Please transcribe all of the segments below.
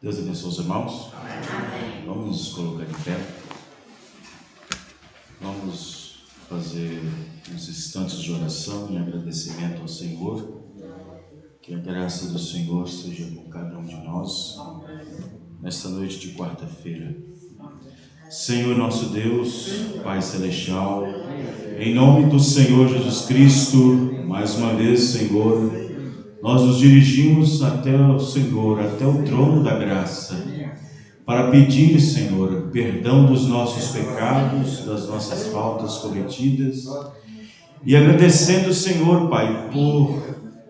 Deus abençoe os irmãos. Amém. Vamos nos colocar de pé. Vamos fazer uns instantes de oração e agradecimento ao Senhor. Que a graça do Senhor seja com cada um de nós nesta noite de quarta-feira. Senhor nosso Deus, Pai Celestial, em nome do Senhor Jesus Cristo, mais uma vez, Senhor, nós nos dirigimos até o Senhor, até o trono da graça, para pedir, Senhor, perdão dos nossos pecados, das nossas faltas cometidas, e agradecendo, Senhor, Pai, por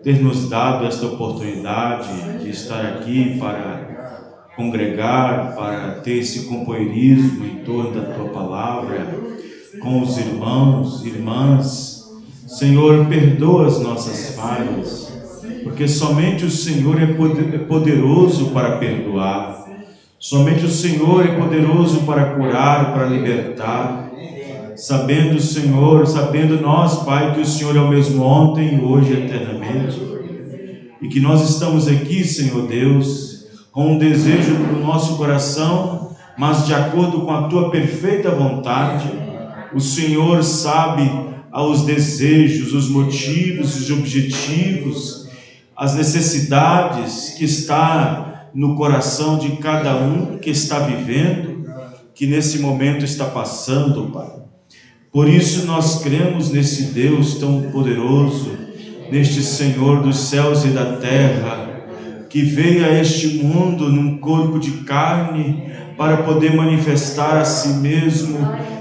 ter nos dado esta oportunidade de estar aqui para congregar, para ter esse companheirismo em torno da Tua Palavra, com os irmãos, irmãs. Senhor, perdoa as nossas falhas, porque somente o Senhor é poderoso para perdoar, somente o Senhor é poderoso para curar, para libertar, sabendo, Senhor, sabendo nós, Pai, que o Senhor é o mesmo ontem, hoje e eternamente, e que nós estamos aqui, Senhor Deus, com um desejo no nosso coração, mas de acordo com a Tua perfeita vontade. O Senhor sabe os desejos, os motivos, os objetivos, as necessidades que está no coração de cada um que está vivendo, que nesse momento está passando, Pai. Por isso nós cremos nesse Deus tão poderoso, neste Senhor dos céus e da terra, que veio a este mundo num corpo de carne para poder manifestar a si mesmo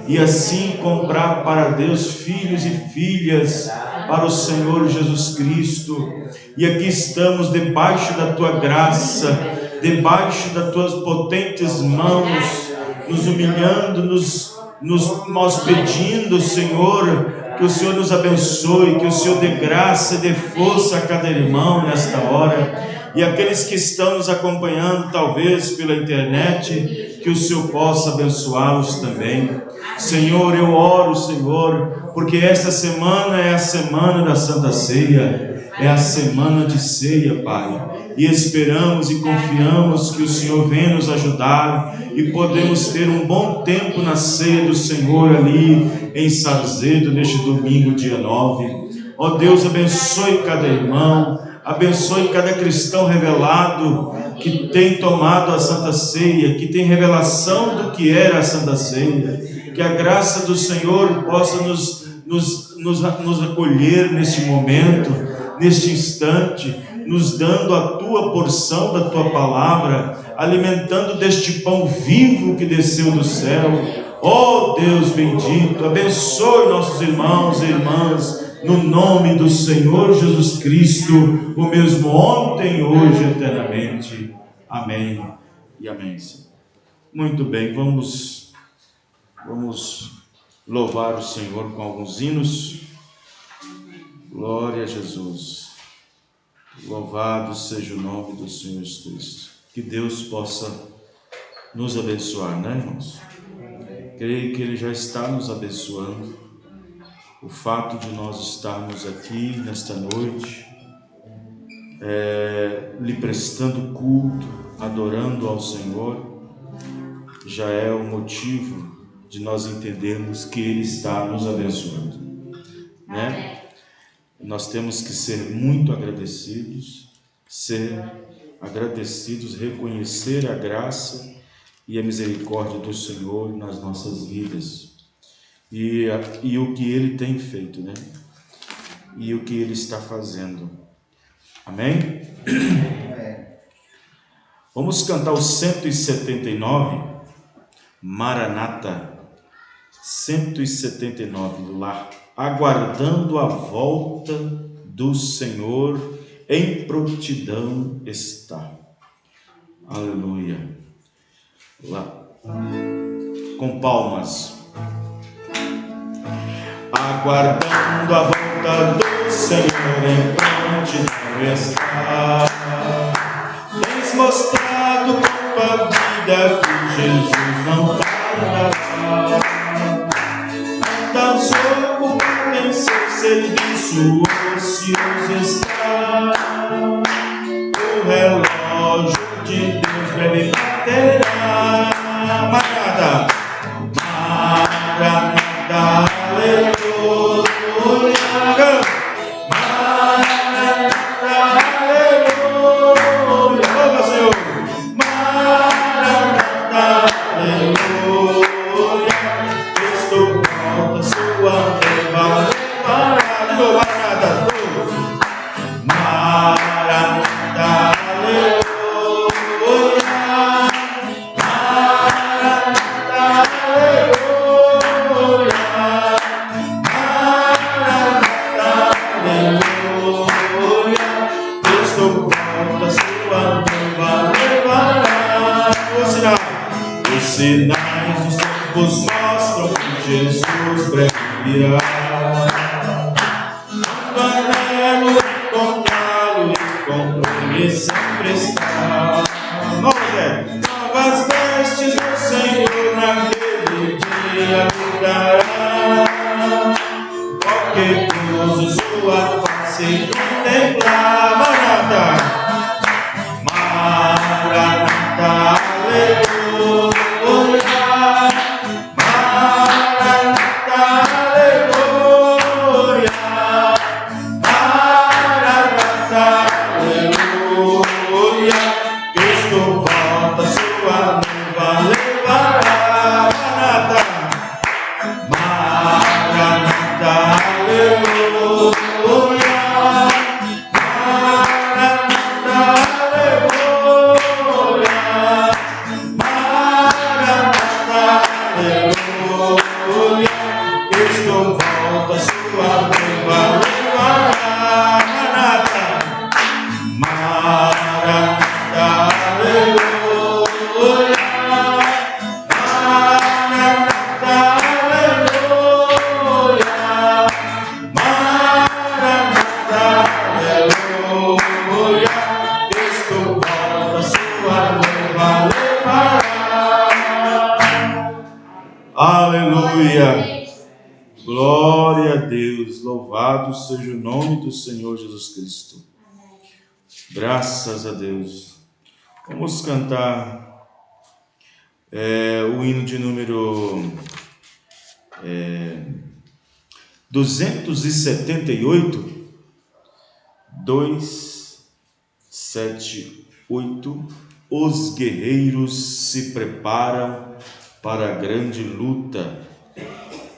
e assim comprar para Deus filhos e filhas para o Senhor Jesus Cristo. E aqui estamos debaixo da Tua graça, debaixo das Tuas potentes mãos, nos humilhando, nós pedindo, Senhor, que o Senhor nos abençoe, que o Senhor dê graça e dê força a cada irmão nesta hora. E aqueles que estão nos acompanhando, talvez pela internet, que o Senhor possa abençoá-los também. Senhor, eu oro, Senhor, porque esta semana é a semana da Santa Ceia, é a semana de ceia, Pai. E esperamos e confiamos que o Senhor venha nos ajudar e podemos ter um bom tempo na ceia do Senhor ali em Sarzedo, neste domingo, dia 9. Ó Deus, abençoe cada irmão, abençoe cada cristão revelado que tem tomado a Santa Ceia, que tem revelação do que era a Santa Ceia. Que a graça do Senhor possa nos acolher neste momento, neste instante, nos dando a Tua porção da Tua palavra, alimentando deste pão vivo que desceu do céu. Ó Deus bendito, abençoe nossos irmãos e irmãs, no nome do Senhor Jesus Cristo, o mesmo ontem, hoje e eternamente. Amém e amém. Muito bem, vamos louvar o Senhor com alguns hinos. Glória a Jesus. Louvado seja o nome do Senhor Jesus Cristo. Que Deus possa nos abençoar, né, irmãos? Creio que Ele já está nos abençoando. O fato de nós estarmos aqui nesta noite, lhe prestando culto, adorando ao Senhor, já é o motivo de nós entendermos que Ele está nos abençoando, né? Nós temos que ser muito agradecidos, reconhecer a graça e a misericórdia do Senhor nas nossas vidas e o que Ele tem feito, né? E o que Ele está fazendo. Amém? Vamos cantar o 179, Maranata. 179, lá, aguardando a volta do Senhor, em prontidão está. Aleluia. Lá, com palmas. Aguardando a volta do Senhor, em prontidão está. Tens mostrado com tua vida que Jesus não tardará. Andas ocupado em seu serviço, ocioso está. O relógio de Deus breve baterá. Maranata, Maranata, aleluia. Maranata, aleluia. Louva, Senhor. Maranata, aleluia. Cristo volta, sua noiva levará. De novo, Maranata. Maranata, aleluia. Maranata, aleluia. Maranata, aleluia. Cristo volta, sua noiva levará. Os sinais dos tempos mostram que Jesus breve virá. Anelo encontrá-lo e com ele sempre está. Novas vestes do Senhor naquele dia mudará. Qualquer cruz sua face contemplar. Maranata, Maranata, aleluia. Maranata, aleluia. Maranata, aleluia. Cristo volta, sua noiva levará. Maranata, Maranata, aleluia. Maranata, aleluia. Maranata, aleluia. Cristo volta, sua noiva levará. Maranata, aleluia. Maranata, aleluia. Maranata, aleluia. Cristo volta, sua noiva levará. Aleluia. Glória a Deus. Louvado seja o nome do Senhor Jesus Cristo. Graças a Deus. Vamos cantar o hino de número 278, 278. Os guerreiros se preparam para a grande luta,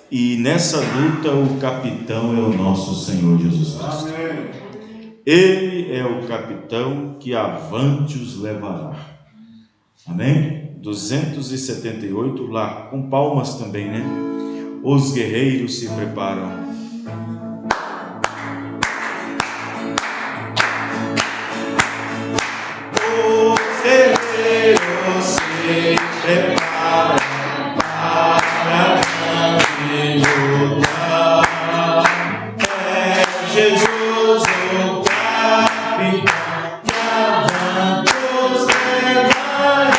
e nessa luta o capitão é o nosso Senhor Jesus Cristo. Amém. Ele é o capitão que avante os levará. Amém? 278, lá com palmas também, né? Os guerreiros se preparam. Os guerreiros se preparam para a grande luta. É Jesus o capitão que avante os levará.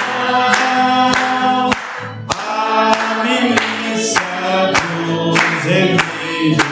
A milícia dos inimigos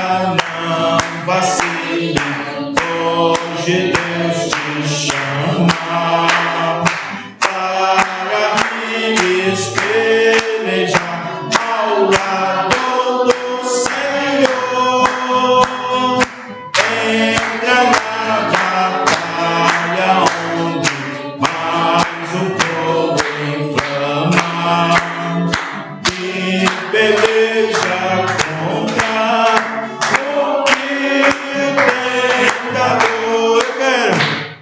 não vacile, hoje Deus te chama para me espelhar ao lado do Senhor. Entra na batalha onde mais o povo inflama e peleja contra o que o tentador.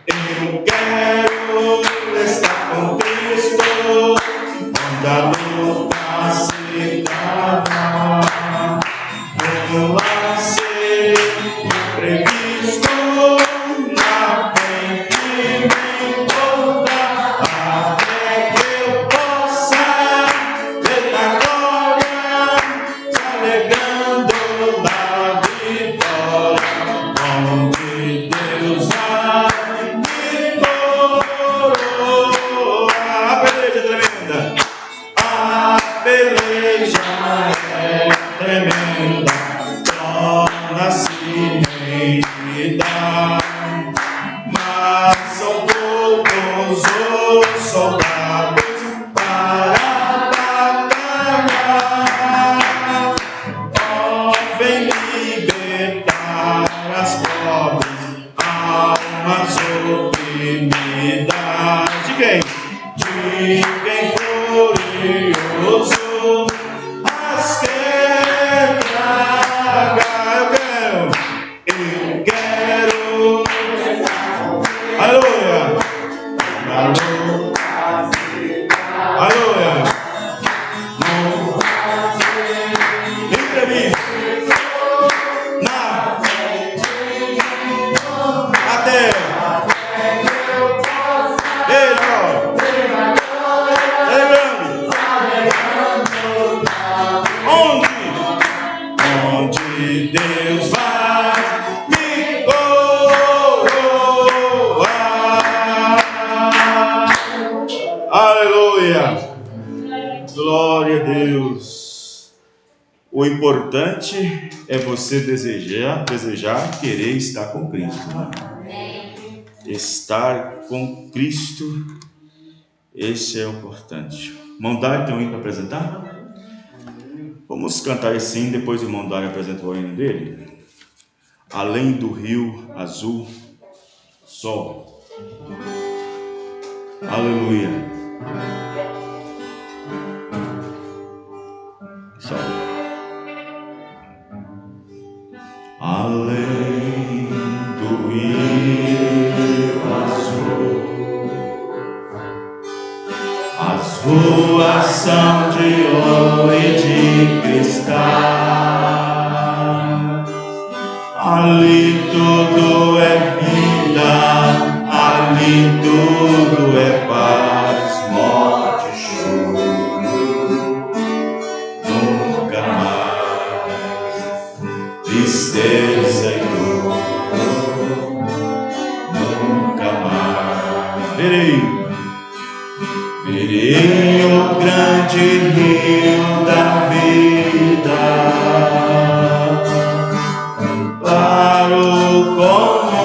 Eu quero estar com Cristo quando a luta se travar. Vou lá ser imprevisto, na frente me encontrar, até que eu possa ver na glória, se alegrando da vitória, onde Deus vai me coroar. A peleja é tremenda, a peleja é tremenda, torna-se medida, mas são poucos os soldados para batalhar. Oh, vem libertar as pobres almas oprimidas. De quem? De quem glorioso as quer tragar. Eu quero, aleluia, aleluia, imprevisto, na terra, onde Deus vai me coroar. Aleluia, glória a Deus. O importante é você desejar, querer estar com Cristo, né? Estar com Cristo, esse é o importante. Irmão Dário tem um hino para apresentar? Vamos cantar esse hino, depois o irmão Dário apresenta o hino dele. Além do rio azul, sol. Aleluia. Sol. Além do rio azul, as ruas são de ouro e de cristal. Ali tudo é vida, ali tudo é paz, morte, choro, nunca mais tristeza e dor, nunca mais. Verei o grande rio da vida, claro como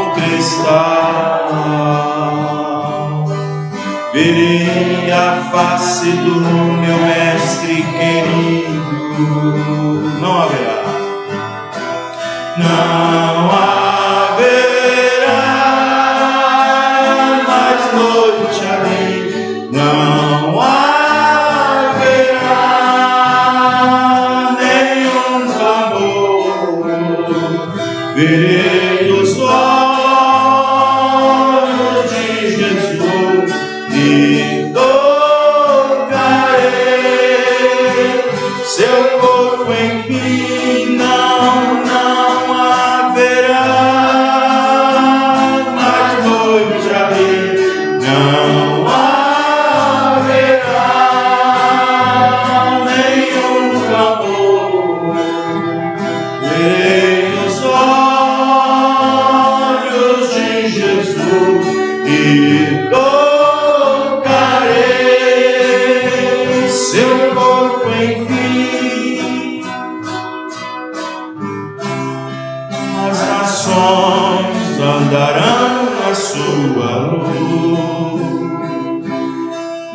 um cristal. Verei a face do meu mestre querido. Não haverá, não haverá mais noite ali. Não haverá nenhum clamor. Verei os olhos de Jesus e tocarei seu corpo, enfim. Não haverá mais noite ali. Não e tocarei seu corpo, enfim. nações andarão na sua luz,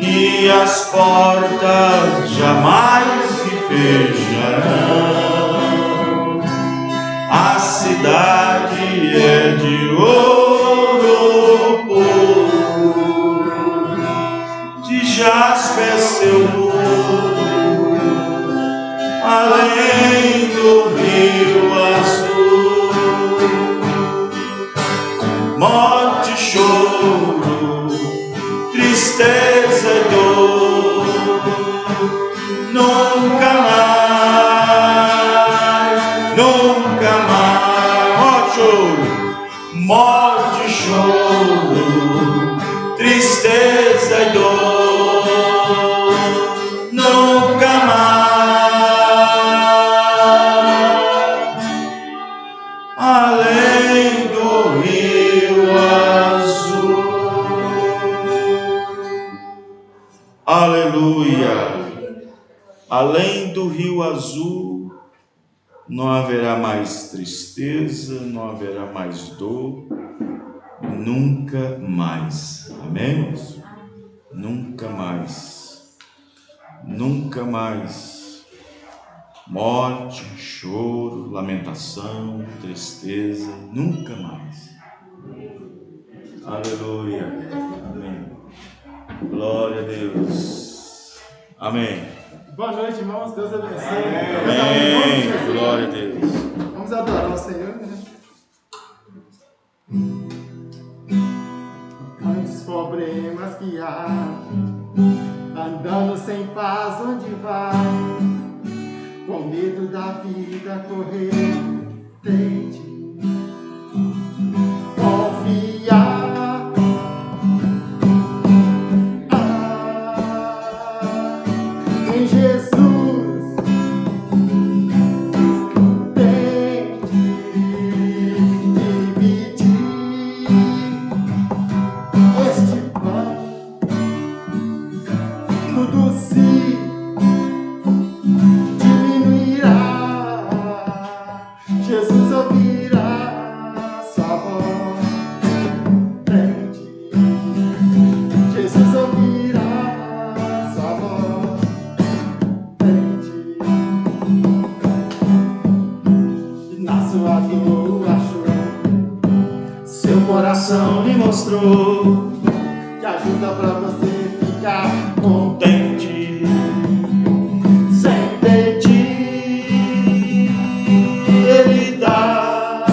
e as portas jamais se fecharão. A cidade é de ouro puro, de jaspe é seu muro, além do rio azul. Morte, choro, tristeza e dor, nunca mais, nunca mais. Morte, choro, tristeza e dor, nunca mais, além do rio azul. Aleluia! Além do rio azul não haverá mais tristeza, não haverá mais dor, nunca mais. Amém? Nunca mais. Nunca mais. Morte, choro, lamentação, tristeza, nunca mais. Aleluia. Amém. Glória a Deus. Amém. Boa noite, irmãos. Deus abençoe. Amém. Glória a Deus. Vamos adorar o Senhor, né? Quantos problemas que há, andando sem paz onde vai, com medo da vida correr, tente confiar. Em Jesus, tente dividir este pão, tudo se diminuirá. Jesus ouvirá sua voz, tente. Jesus ouvirá sua voz. Na sua dor achou, seu coração lhe mostrou que ajuda pra você ficar contente. Sem pedir, ele dá,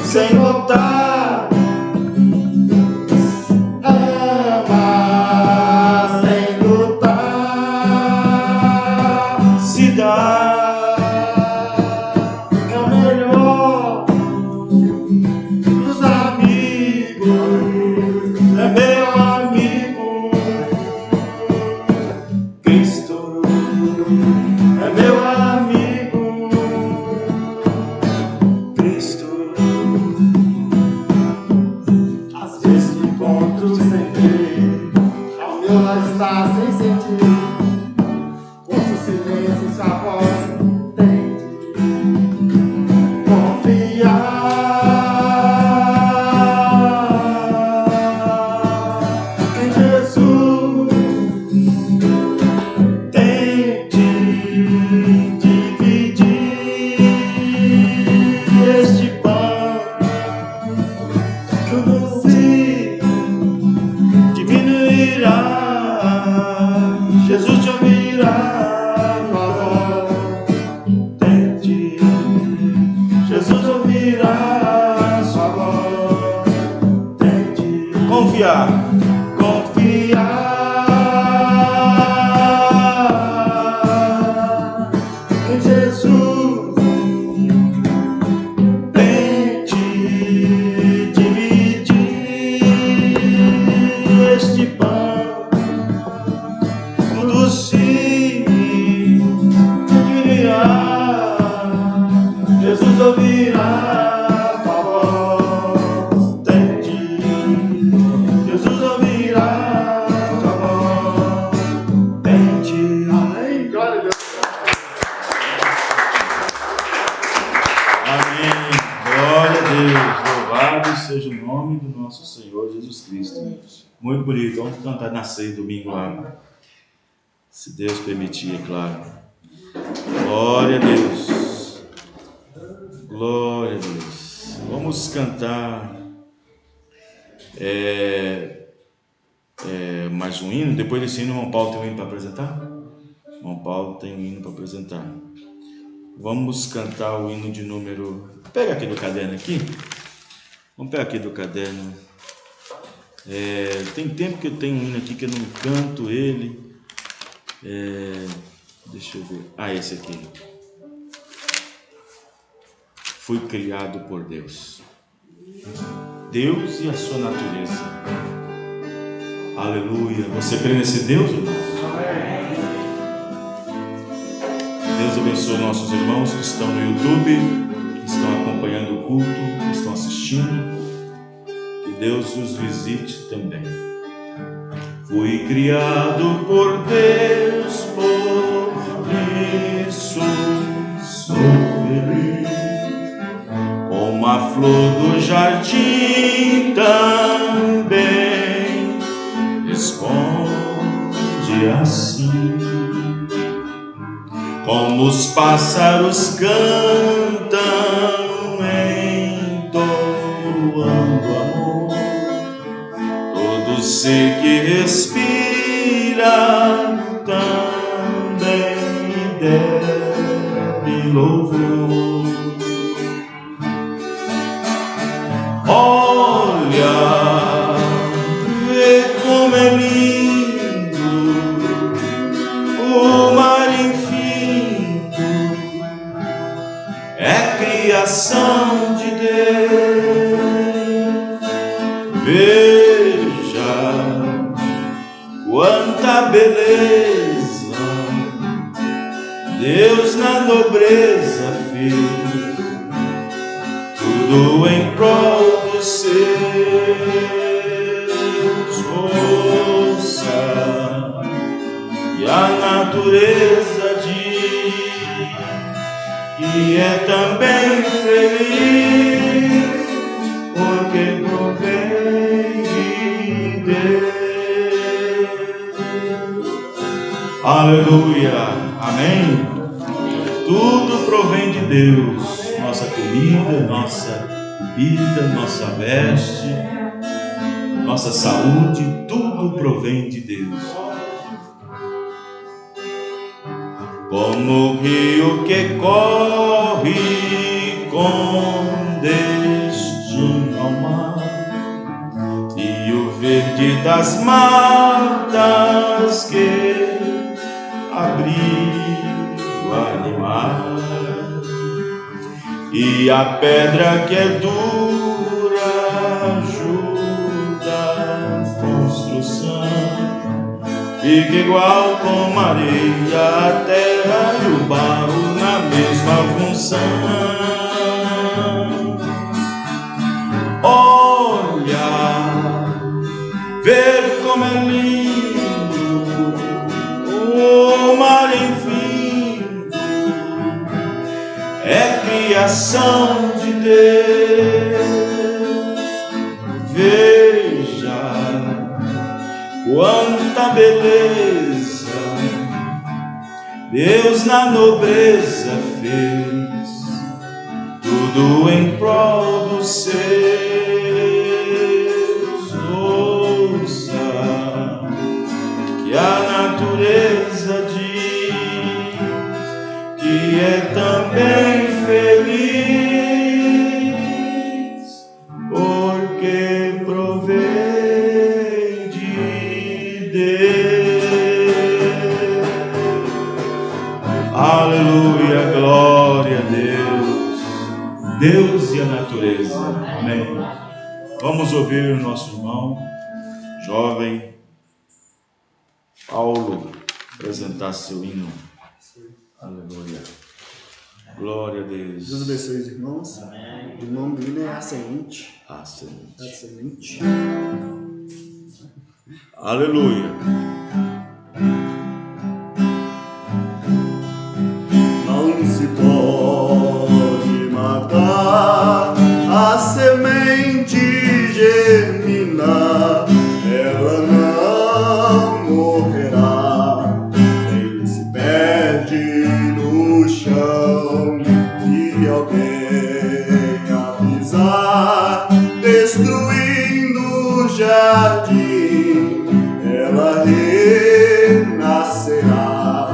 sem voltar. Ama sem lutar, se dá. Jesus te ouvirá, tente. Jesus ouvirá sua voz, tente. Confiar, confiar em Jesus. Tente dividir este pão. Jesus ouvirá tua voz, tente. Jesus ouvirá tua voz, tente. Amém. Glória a Deus. Amém. Deus, louvado seja o nome do nosso Senhor Jesus Cristo. Muito bonito, vamos cantar na ceia domingo lá, se Deus permitir, é claro. Glória a Deus, glória a Deus. Vamos cantar mais um hino. Depois desse hino, o irmão Paulo tem um hino para apresentar? O irmão Paulo tem um hino para apresentar. Vamos cantar o hino de número... Pega aqui do caderno aqui. Vamos pegar aqui do caderno. Tem tempo que eu tenho um hino aqui que eu não canto ele. Deixa eu ver. Esse aqui. Fui criado por Deus. Deus e a sua natureza. Aleluia. Você crê nesse Deus, irmão? Deus abençoe nossos irmãos que estão no YouTube, que estão acompanhando o culto, que estão assistindo. Que Deus os visite também. Fui criado por Deus, por isso sou feliz. Como a flor do jardim também responde assim. Como os pássaros cantam entoando amor, todo ser que respira também deve louvor. Olha, vê como é lindo o mar infinito, é criação de Deus. Veja quanta beleza Deus na nobreza fez, tudo em prol dos seus. Ouça, e a natureza diz que é também feliz, porque provém de Deus. Aleluia, amém. Tudo provém de Deus. Nossa comida, nossa bebida, nossa veste, nossa saúde, tudo provém de Deus. Como o rio que corre com destino ao mar, e o verde das matas que abriu animar, e a pedra que é dura ajuda a construção, fica igual como a areia, a terra e o barro na mesma função. Olha, ver como é lindo o mar infinito, é criação de Deus. Veja quanta beleza Deus na nobreza fez, tudo em prol dos seus. Ouça que a natureza diz que é também feliz, porque provém de Deus. Aleluia, glória a Deus. Deus e a natureza. Amém. Vamos ouvir o nosso irmão jovem Paulo apresentar seu hino. Aleluia. Glória a Deus. Deus abençoe os irmãos. O nome do hino é A Semente. A Semente. A Semente. Aleluia. Não se pode matar a alguém avisar, destruindo o jardim, ela renascerá.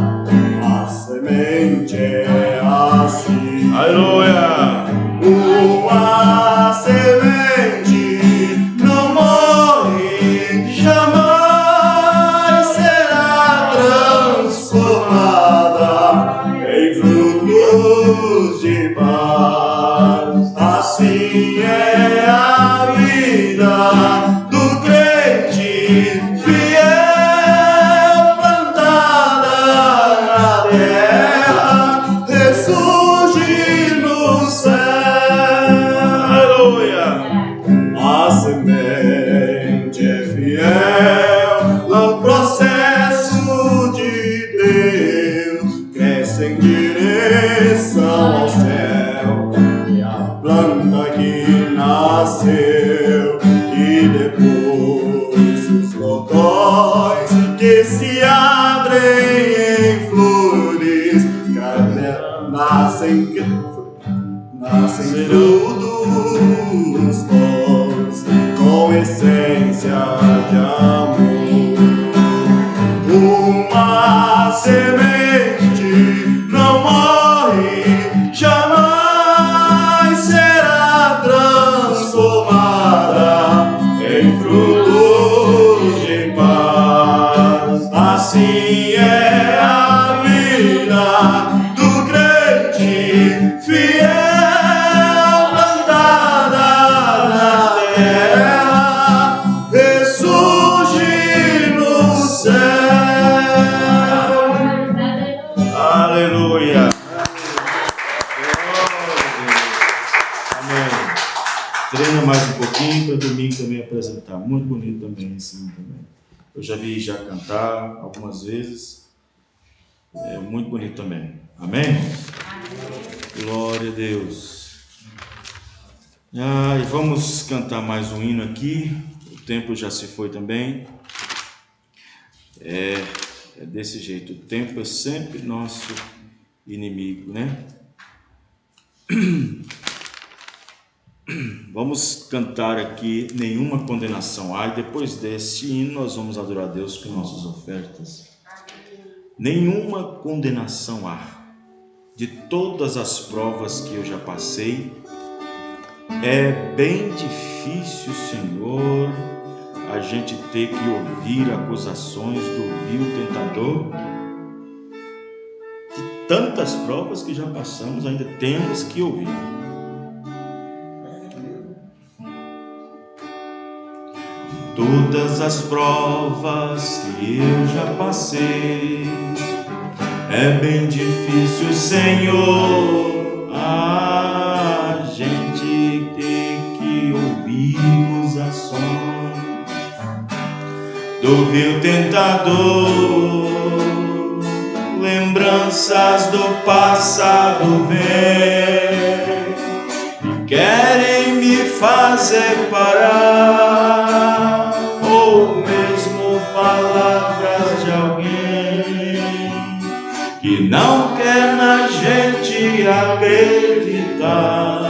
A semente é assim. Aleluia! Uma semente não morre, jamais será transformada em frutos de paz. Assim é a vida do crente fiel, plantada na terra, ressurge no céu. A semente é fiel ao processo de Deus, cresce em direção ao céu. E a planta que nasceu, e depois os botões que se abrem em flores, nascem frutos bons, com essência de amor. Uma semente não morre, jamais será transformada em frutos de paz. Assim é a vida do crente fiel, mais um pouquinho para domingo também apresentar. Muito bonito também esse também. Eu já vi cantar algumas vezes. É muito bonito também. Amém? Glória a Deus. E vamos cantar mais um hino aqui. O tempo já se foi também. É desse jeito. O tempo é sempre nosso inimigo, né? Vamos cantar aqui Nenhuma Condenação Há, e depois desse hino nós vamos adorar a Deus com nossas ofertas. Nenhuma condenação há. De todas as provas que eu já passei, é bem difícil, Senhor, a gente ter que ouvir acusações do vil tentador. De tantas provas que já passamos, ainda temos que ouvir. Todas as provas que eu já passei, é bem difícil, Senhor, a gente ter que ouvir acusações do vil tentador. Lembranças do passado vêm e querem me fazer parar, ou mesmo palavras de alguém que não quer na gente acreditar.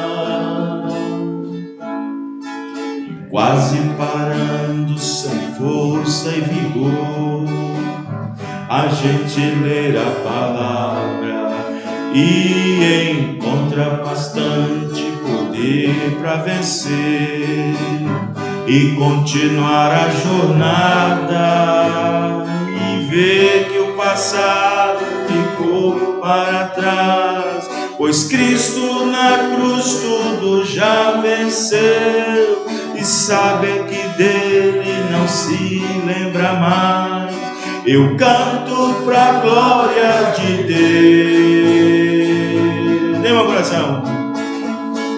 E quase parando sem força e vigor, a gente ler a palavra e encontra bastante poder para vencer e continuar a jornada, e ver que o passado ficou para trás, pois Cristo na cruz tudo já venceu, e saber que dele não se lembra mais. Eu canto pra glória de Deus. Dê uma coração.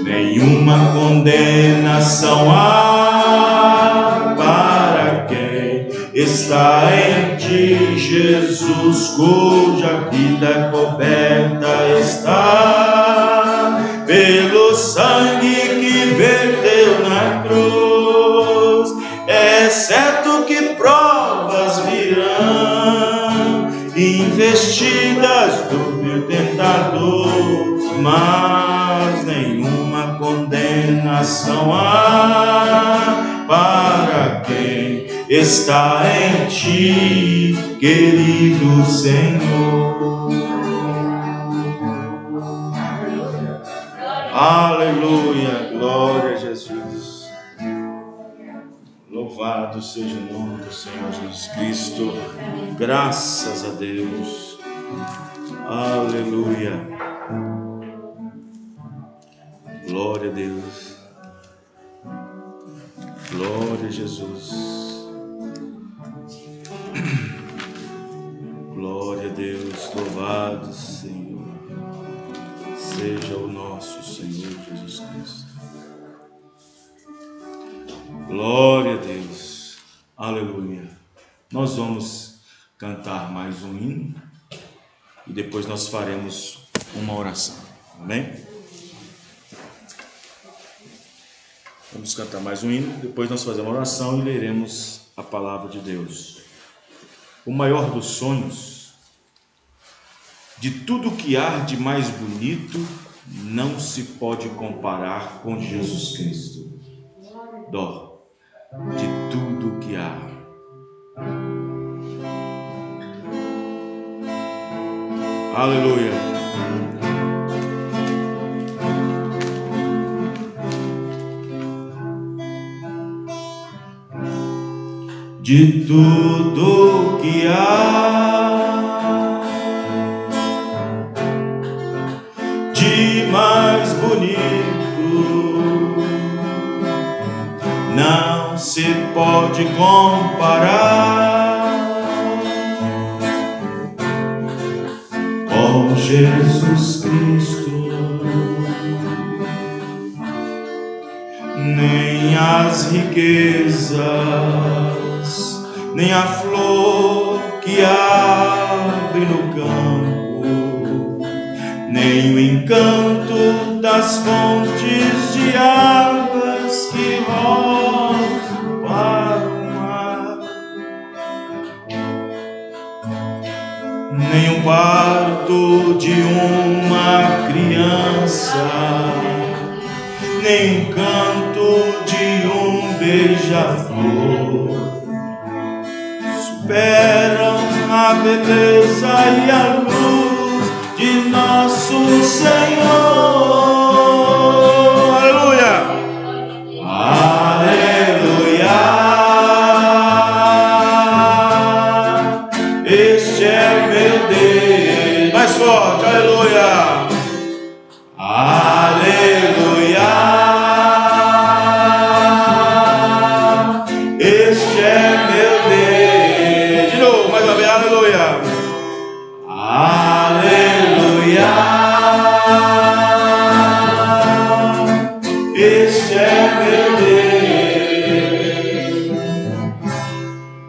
Nenhuma condenação há para quem está em ti, Jesus, cuja vida coberta está pelo sangue que verteu na cruz. É certo que provas virão, investidas do vil tentador, mas coração há para quem está em ti, querido Senhor. Aleluia, glória a Jesus. Louvado seja o nome do Senhor Jesus Cristo. Graças a Deus. Aleluia. Glória a Deus. Glória a Jesus. Glória a Deus. Louvado Senhor seja o nosso Senhor Jesus Cristo. Glória a Deus. Aleluia. Nós vamos cantar mais um hino e depois nós faremos uma oração. Amém? Vamos cantar mais um hino, depois nós fazemos uma oração e leremos a palavra de Deus. O maior dos sonhos, de tudo que há de mais bonito, não se pode comparar com Jesus Cristo. Dó, de tudo que há. Aleluia. De tudo que há de mais bonito, não se pode comparar com Jesus Cristo. Nem as riquezas, nem a flor que abre no campo, nem o encanto das fontes de águas que rolam para o mar, nem o parto de uma criança, nem o canto de um beija-flor superam a beleza e a luz de nosso Senhor. Aleluia! Aleluia! Este é meu Deus. Mais forte, aleluia! Aleluia! Este é meu Deus. De novo, mais uma vez, aleluia! Aleluia! Este é meu Deus.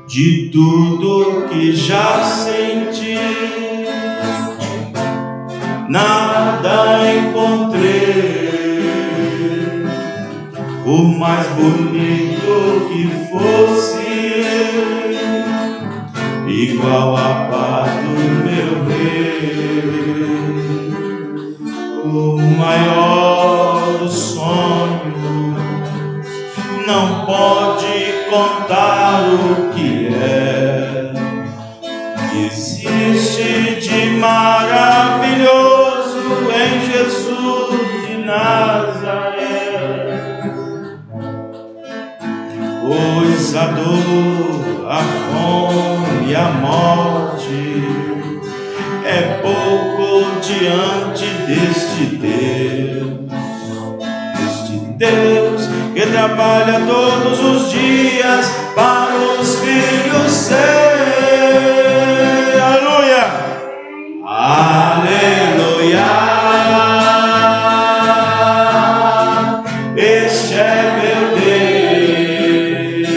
De tudo que já senti, nada encontrei o mais bonito que fosse igual a paz do meu rei. O maior dos sonhos não pode contar o que é, existe de maravilhoso em Jesus de Nazaré. Pois a dor, a fome e a morte é pouco diante deste Deus que trabalha todos os dias para os filhos seus. Aleluia! Aleluia! Este é meu Deus.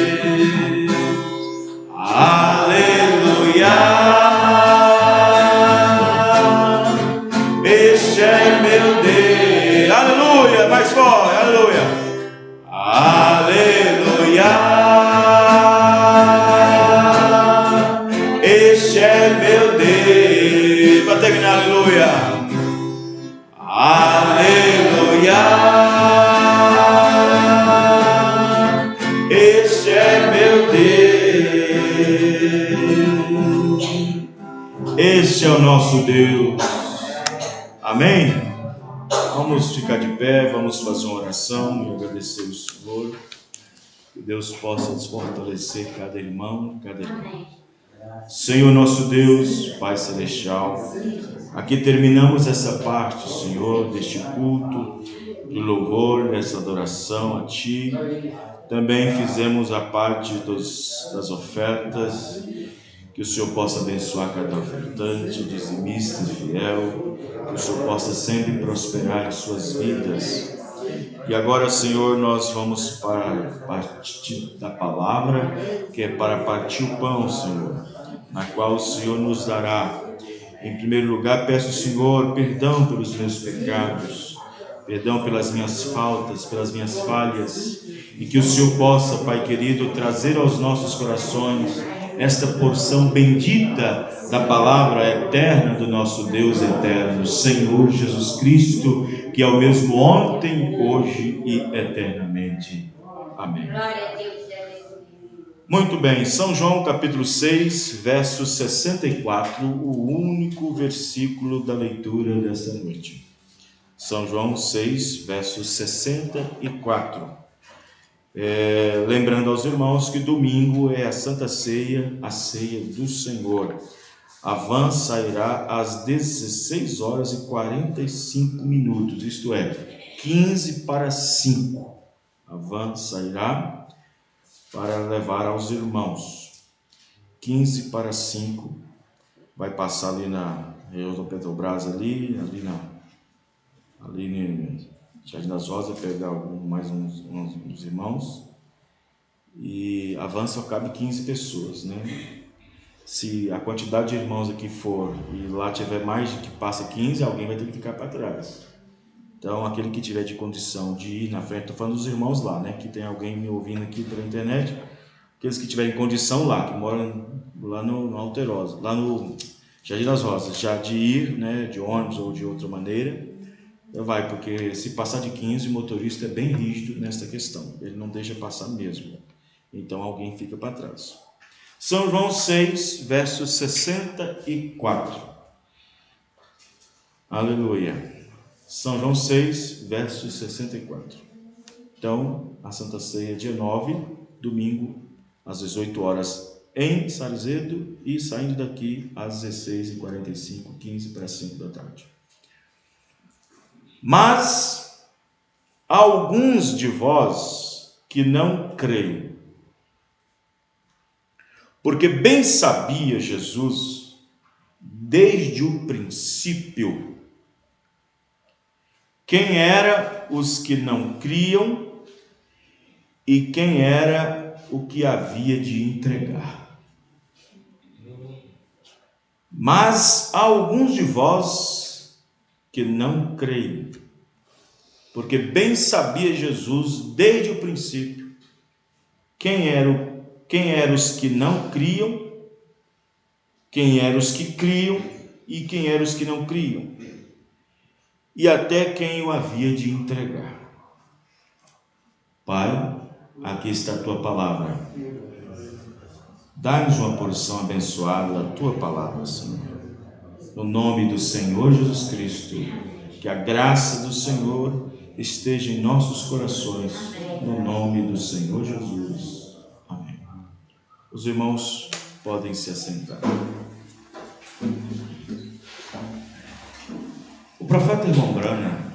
Aleluia! Este é meu Deus. Aleluia! Mais forte, aleluia! Aleluia! ao nosso Deus. Amém? Vamos ficar de pé, vamos fazer uma oração e agradecer o Senhor. Que Deus possa fortalecer cada irmão, cada irmã. Senhor nosso Deus, Pai Celestial, aqui terminamos essa parte, Senhor, deste culto, de louvor, dessa adoração a Ti. Também fizemos a parte das ofertas. Que o Senhor possa abençoar cada ofertante, dizimista, fiel. Que o Senhor possa sempre prosperar em suas vidas. E agora, Senhor, nós vamos para a parte da palavra, que é para partir o pão, Senhor, na qual o Senhor nos dará. Em primeiro lugar, peço, Senhor, perdão pelos meus pecados, perdão pelas minhas faltas, pelas minhas falhas, e que o Senhor possa, Pai querido, trazer aos nossos corações esta porção bendita da palavra eterna do nosso Deus eterno, Senhor Jesus Cristo, que é o mesmo ontem, hoje e eternamente. Amém. Muito bem, São João capítulo 6, verso 64, o único versículo da leitura desta noite. São João 6, verso 64. Lembrando aos irmãos que domingo é a Santa Ceia, a ceia do Senhor. A van sairá às 16h45, isto é, 4:45. A van sairá para levar aos irmãos. 4:45, vai passar ali na região do Petrobras, ali em Jardim das Rosas, pegar mais uns irmãos, e a van só cabe 15 pessoas, né? Se a quantidade de irmãos aqui for e lá tiver mais de que passa 15, alguém vai ter que ficar para trás. Então, aquele que tiver de condição de ir na frente, estou falando dos irmãos lá, né? Que tem alguém me ouvindo aqui pela internet, aqueles que tiverem condição lá, que moram lá no Alterosa, lá no Jardim das Rosas, já de ir, né? De ônibus ou de outra maneira, vai, porque se passar de 15, o motorista é bem rígido nessa questão, ele não deixa passar mesmo, então alguém fica para trás. São João 6, verso 64. Aleluia. São João 6, verso 64. Então, a Santa Ceia, dia 9, domingo, às 18 horas, em Sarzedo, e saindo daqui às 16h45, 15:45 da tarde. Mas alguns de vós que não creem, porque bem sabia Jesus, desde o princípio, quem eram os que não criam e quem era o que havia de entregar. Mas alguns de vós que não creem, porque bem sabia Jesus desde o princípio quem eram os que não criam, quem eram os que criam e quem eram os que não criam, e até quem o havia de entregar. Pai, aqui está a tua palavra. Dá-nos uma porção abençoada da tua palavra, Senhor. No nome do Senhor Jesus Cristo, que a graça do Senhor esteja em nossos corações, no nome do Senhor Jesus. Amém. Os irmãos podem se assentar. O profeta irmão Branham,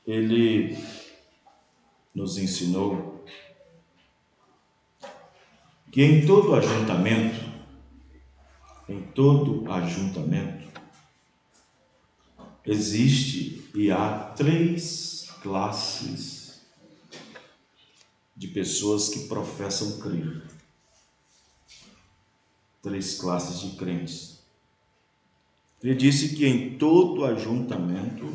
ele nos ensinou que em todo ajuntamento, existe e há 3 classes de pessoas que professam crer. 3 classes de crentes. Ele disse que em todo ajuntamento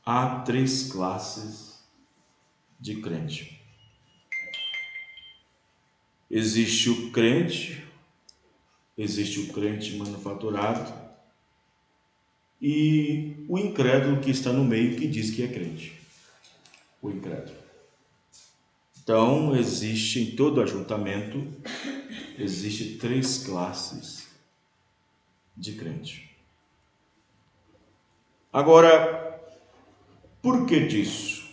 há 3 classes de crente. Existe o crente manufaturado e o incrédulo que está no meio, que diz que é crente. O incrédulo. Então, existe em todo ajuntamento existem 3 classes de crente. Agora, por que disso?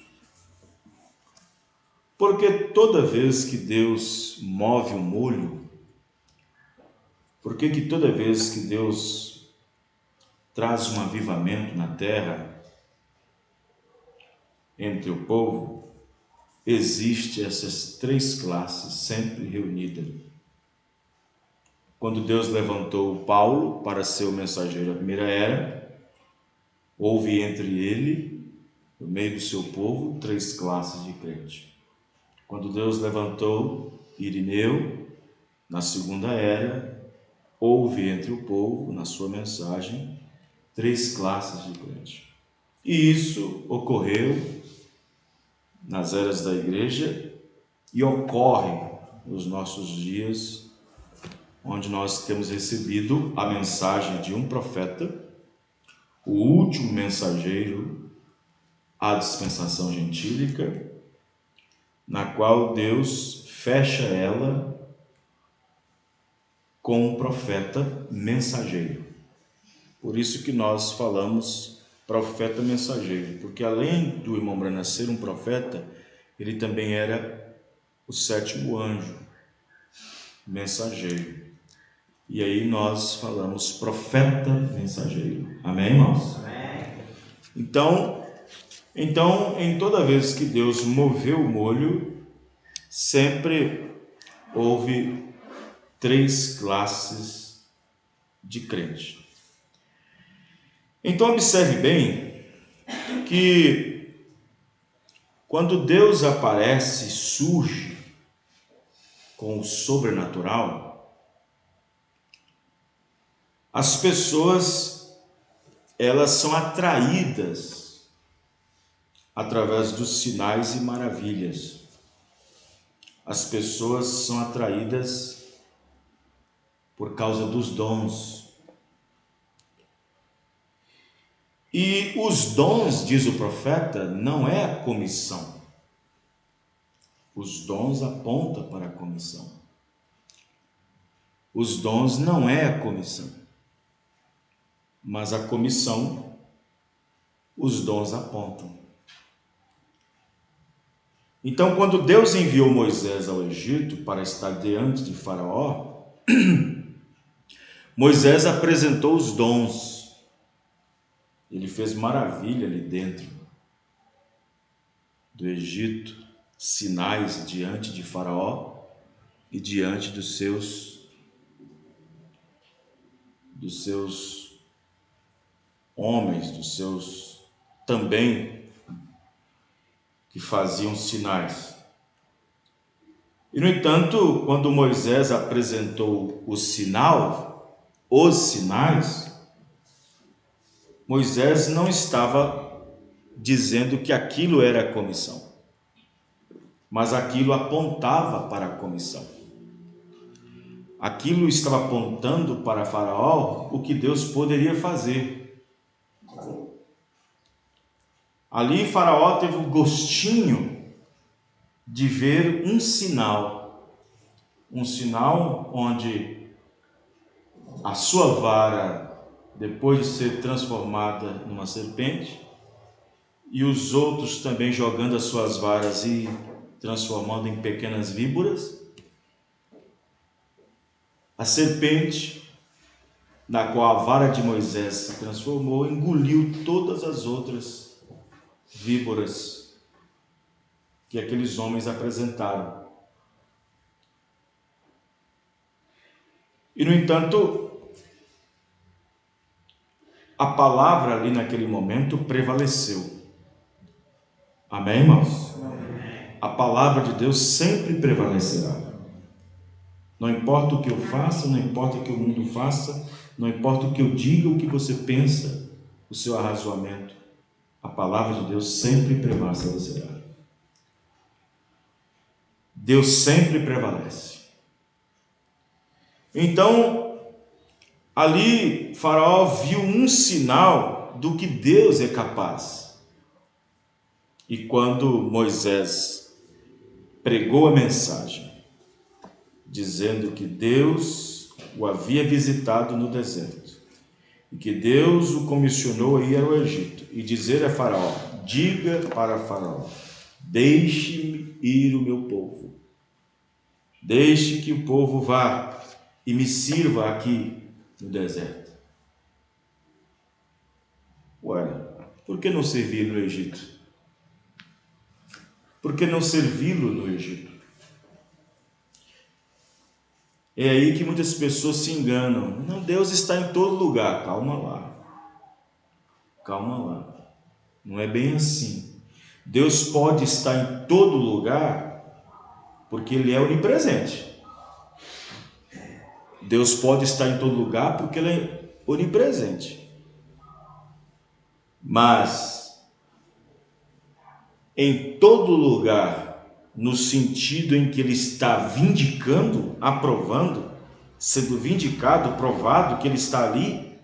Porque toda vez que Deus move o molho, porque toda vez que Deus traz um avivamento na terra, entre o povo, existe essas 3 classes sempre reunidas. Quando Deus levantou Paulo para ser o mensageiro da primeira era, houve entre ele, no meio do seu povo, 3 classes de crente. Quando Deus levantou Irineu, na segunda era, houve entre o povo, na sua mensagem, 3 classes de crente. E isso ocorreu nas eras da igreja e ocorre nos nossos dias, onde nós temos recebido a mensagem de um profeta, o último mensageiro à dispensação gentílica, na qual Deus fecha ela com um profeta mensageiro. Por isso que nós falamos profeta mensageiro, porque além do irmão Branham ser um profeta, ele também era o 7º anjo mensageiro. E aí nós falamos profeta mensageiro. Amém, irmãos? Amém. Então, em toda vez que Deus moveu o molho, sempre houve 3 classes de crente. Então observe bem que quando Deus aparece, surge com o sobrenatural, as pessoas, elas são atraídas através dos sinais e maravilhas. As pessoas são atraídas por causa dos dons. E os dons, diz o profeta, não é a comissão. Os dons apontam para a comissão. Os dons não é a comissão. Mas a comissão, os dons apontam. Então, quando Deus enviou Moisés ao Egito para estar diante de Faraó, Moisés apresentou os dons. Ele fez maravilha ali dentro do Egito, sinais diante de Faraó e diante dos seus homens, dos seus também que faziam sinais. E no entanto, quando Moisés apresentou os sinais, Moisés não estava dizendo que aquilo era a comissão, mas aquilo apontava para a comissão. Aquilo estava apontando para Faraó o que Deus poderia fazer. Ali Faraó teve o gostinho de ver um sinal onde a sua vara, depois de ser transformada numa serpente, e os outros também jogando as suas varas e transformando em pequenas víboras, a serpente, na qual a vara de Moisés se transformou, engoliu todas as outras víboras que aqueles homens apresentaram. E no entanto, a palavra ali naquele momento prevaleceu. Amém, irmãos? Amém. A palavra de Deus sempre prevalecerá. Não importa o que eu faça, não importa o que o mundo faça, não importa o que eu diga, o que você pensa, o seu arrazoamento, a palavra de Deus sempre prevalecerá. Deus sempre prevalece. Então, ali Faraó viu um sinal do que Deus é capaz. E quando Moisés pregou a mensagem, dizendo que Deus o havia visitado no deserto e que Deus o comissionou a ir ao Egito e dizer a Faraó: diga para Faraó, deixe-me ir o meu povo, deixe que o povo vá e me sirva aqui no deserto. Ué, por que não servir no Egito? Por que não servi-lo no Egito? É aí que muitas pessoas se enganam. Não, Deus está em todo lugar. Calma lá. Calma lá. Não é bem assim. Deus pode estar em todo lugar porque Ele é onipresente. Deus pode estar em todo lugar porque Ele é onipresente. Mas em todo lugar, no sentido em que Ele está vindicando, aprovando, sendo vindicado, provado que Ele está ali,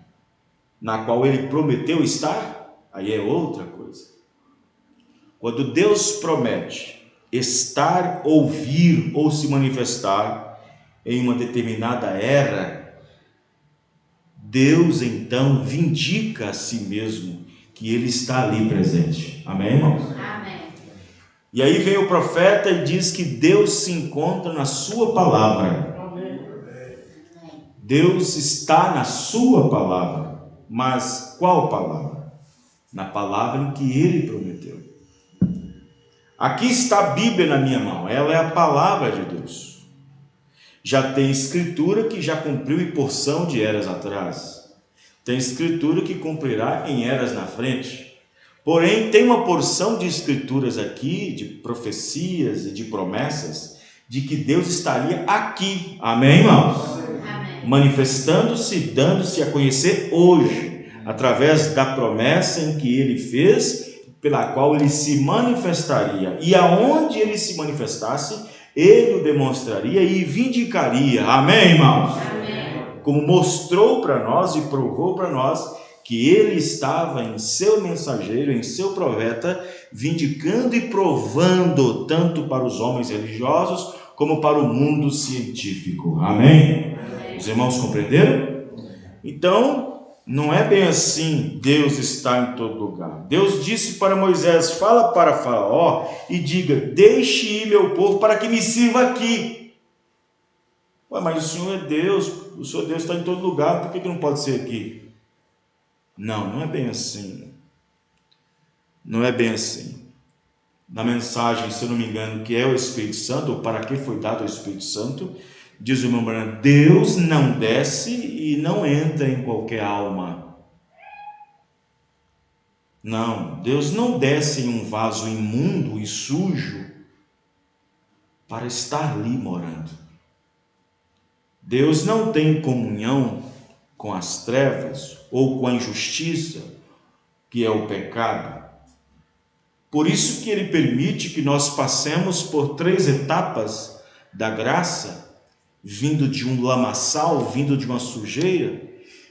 na qual Ele prometeu estar, aí é outra coisa. Quando Deus promete estar, ouvir ou se manifestar em uma determinada era, Deus então vindica a si mesmo que Ele está ali presente. Amém, irmãos? Amém. E aí vem o profeta e diz que Deus se encontra na sua palavra. Deus está na sua palavra. Mas qual palavra? Na palavra em que Ele prometeu. Aqui está a Bíblia na minha mão. Ela é a palavra de Deus. Já tem escritura que já cumpriu em porção de eras atrás. Tem escritura que cumprirá em eras na frente. Porém, tem uma porção de escrituras aqui, de profecias e de promessas, de que Deus estaria aqui. Amém, irmãos? Amém. Manifestando-se, dando-se a conhecer hoje, através da promessa em que Ele fez, pela qual Ele se manifestaria. E aonde Ele se manifestasse, Ele o demonstraria e vindicaria. Amém, irmãos? Amém. Como mostrou para nós e provou para nós que Ele estava em seu mensageiro, em seu profeta, vindicando e provando tanto para os homens religiosos como para o mundo científico. Amém? Amém. Os irmãos compreenderam? Então, não é bem assim. Deus está em todo lugar. Deus disse para Moisés: fala para Faraó e diga: deixe ir meu povo para que me sirva aqui. Ué, mas o Senhor é Deus, o Senhor Deus está em todo lugar, por que não pode ser aqui? Não, não é bem assim. Não é bem assim. Na mensagem, se eu não me engano, que é o Espírito Santo, ou para que foi dado o Espírito Santo, diz o irmão Branco: Deus não desce e não entra em qualquer alma. Não, Deus não desce em um vaso imundo e sujo para estar ali morando. Deus não tem comunhão com as trevas ou com a injustiça, que é o pecado. Por isso que Ele permite que nós passemos por 3 etapas da graça, vindo de um lamaçal, vindo de uma sujeira,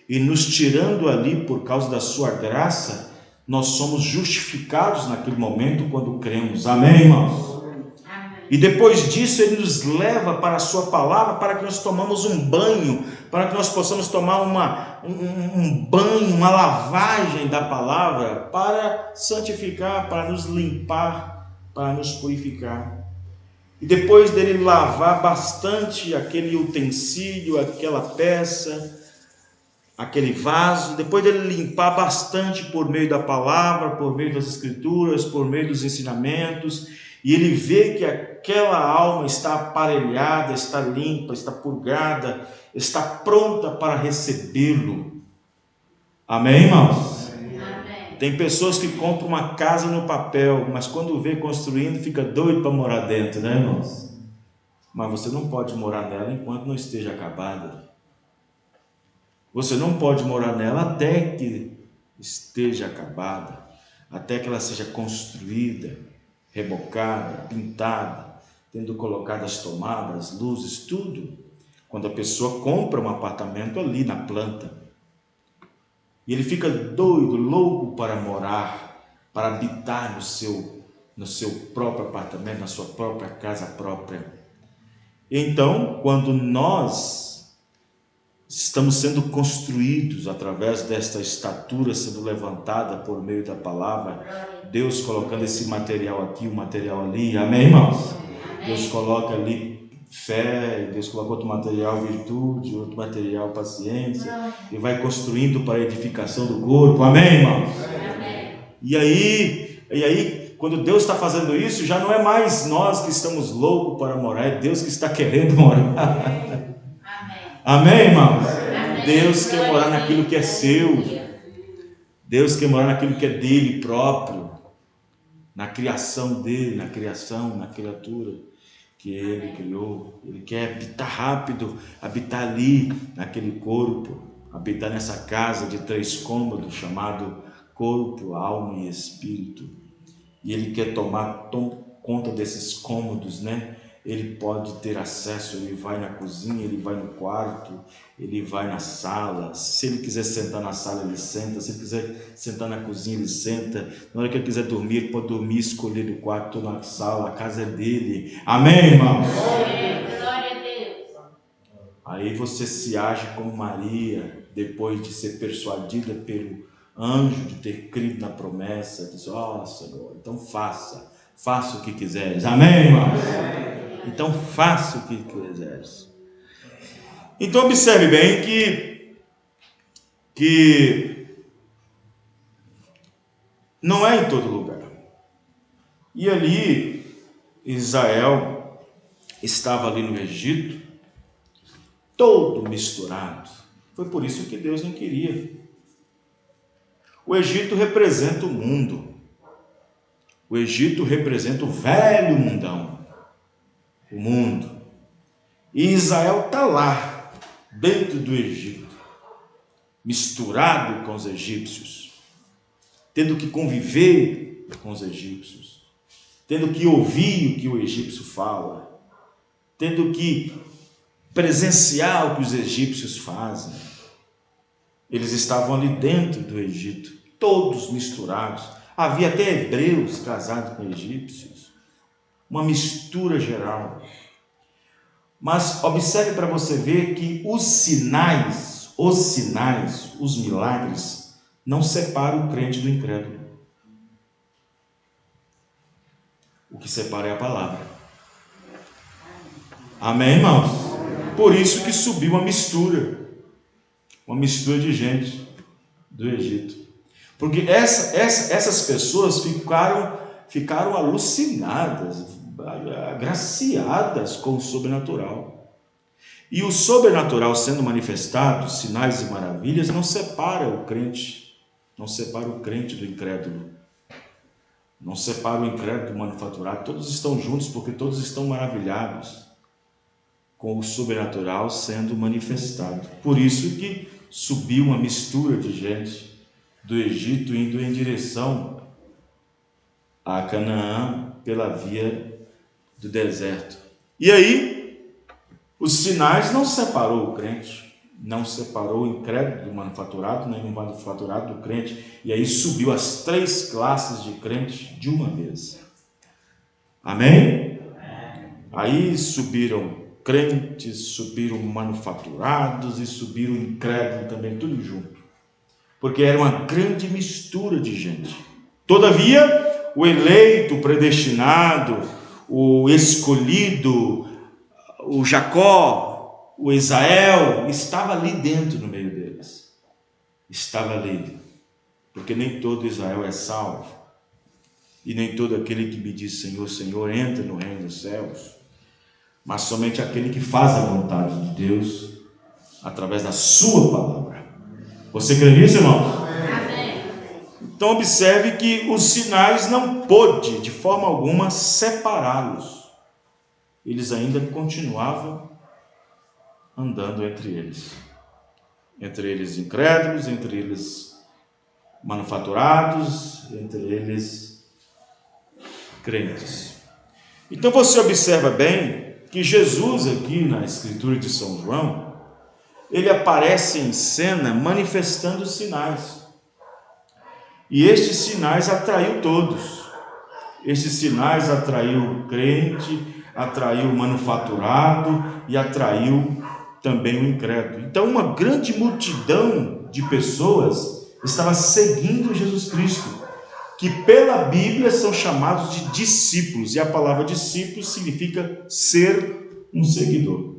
e nos tirando ali por causa da sua graça, nós somos justificados naquele momento quando cremos. Amém, irmãos? E depois disso Ele nos leva para a sua palavra, para que nós tomamos um banho, para que nós possamos tomar um banho, uma lavagem da palavra, para santificar, para nos limpar, para nos purificar. E depois dele lavar bastante aquele utensílio, aquela peça, aquele vaso, depois dele limpar bastante por meio da palavra, por meio das escrituras, por meio dos ensinamentos, e ele vê que aquela alma está aparelhada, está limpa, está purgada, está pronta para recebê-lo. Amém, irmãos? Amém. Tem pessoas que compram uma casa no papel, mas quando vê construindo, fica doido para morar dentro, né, irmãos? Mas você não pode morar nela enquanto não esteja acabada. Você não pode morar nela até que esteja acabada, até que ela seja construída, rebocada, pintada, tendo colocado as tomadas, luzes, tudo. Quando a pessoa compra um apartamento ali na planta, e ele fica doido, louco para morar, para habitar no seu próprio apartamento, na sua própria casa própria. Então, quando nós estamos sendo construídos através desta estatura sendo levantada por meio da palavra, Deus colocando esse material aqui, o material ali, amém, irmãos? Deus coloca ali fé, Deus coloca outro material virtude, outro material paciência, e vai construindo para a edificação do corpo, amém, irmãos? Amém. E aí, quando Deus está fazendo isso, já não é mais nós que estamos loucos para morar, é Deus que está querendo morar. Amém. Amém, irmãos? Amém. Deus quer morar naquilo que é seu. Deus quer morar naquilo que é dele próprio, na criação dele, na criação, na criatura que ele criou. Ele quer habitar rápido, habitar ali, naquele corpo, habitar nessa casa de 3 cômodos, chamado corpo, alma e espírito. E ele quer tomar conta desses cômodos, né? Ele pode ter acesso, ele vai na cozinha, ele vai no quarto, ele vai na sala. Se ele quiser sentar na sala, ele senta. Se ele quiser sentar na cozinha, ele senta. Na hora que ele quiser dormir, ele pode dormir, escolher no quarto ou na sala. A casa é dele. Amém, irmãos? Glória a Deus. Aí você se age como Maria, depois de ser persuadida pelo anjo, de ter crido na promessa. Diz: ó, Senhor, então faça o que quiseres. Amém, irmãos? Então faça o que quiseres. Então observe bem que não é em todo lugar. E ali Israel estava ali no Egito, todo misturado. Foi por isso que Deus não queria. O Egito representa o mundo. O Egito representa o velho mundão. O mundo. E Israel está lá, dentro do Egito, misturado com os egípcios, tendo que conviver com os egípcios, tendo que ouvir o que o egípcio fala, tendo que presenciar o que os egípcios fazem. Eles estavam ali dentro do Egito, todos misturados. Havia até hebreus casados com egípcios. Uma mistura geral. Mas observe para você ver que os sinais, os milagres, não separam o crente do incrédulo. O que separa é a palavra. Amém, irmãos? Por isso que subiu uma mistura de gente do Egito. Porque essas pessoas ficaram alucinadas, agraciadas com o sobrenatural. E o sobrenatural sendo manifestado, sinais e maravilhas, não separa o crente do incrédulo, não separa o incrédulo do manufaturado. Todos estão juntos porque todos estão maravilhados com o sobrenatural sendo manifestado. Por isso que subiu uma mistura de gente do Egito indo em direção a Canaã pela via do deserto. E aí, os sinais não separou o crente, não separou o incrédulo do manufaturado, nem o manufaturado do crente. E aí subiu as 3 classes de crente de uma vez. Amém? Aí subiram crentes, subiram manufaturados e subiram incrédulos também, tudo junto. Porque era uma grande mistura de gente. Todavia, o eleito, o predestinado, o escolhido, o Jacó, o Israel, estava ali dentro no meio deles. Estava ali. Porque nem todo Israel é salvo. E nem todo aquele que me diz Senhor, Senhor, entra no reino dos céus. Mas somente aquele que faz a vontade de Deus através da sua palavra. Você crê nisso, irmão? Amém. Então observe que os sinais não pôde de forma alguma separá-los. Eles ainda continuavam andando entre eles incrédulos, entre eles manufaturados, entre eles crentes. Então você observa bem que Jesus aqui na escritura de São João, ele aparece em cena manifestando sinais. E estes sinais atraiu todos. Estes sinais atraiu o crente, atraiu o manufaturado e atraiu também o incrédulo. Então uma grande multidão de pessoas estava seguindo Jesus Cristo, que pela Bíblia são chamados de discípulos, e a palavra discípulo significa ser um seguidor.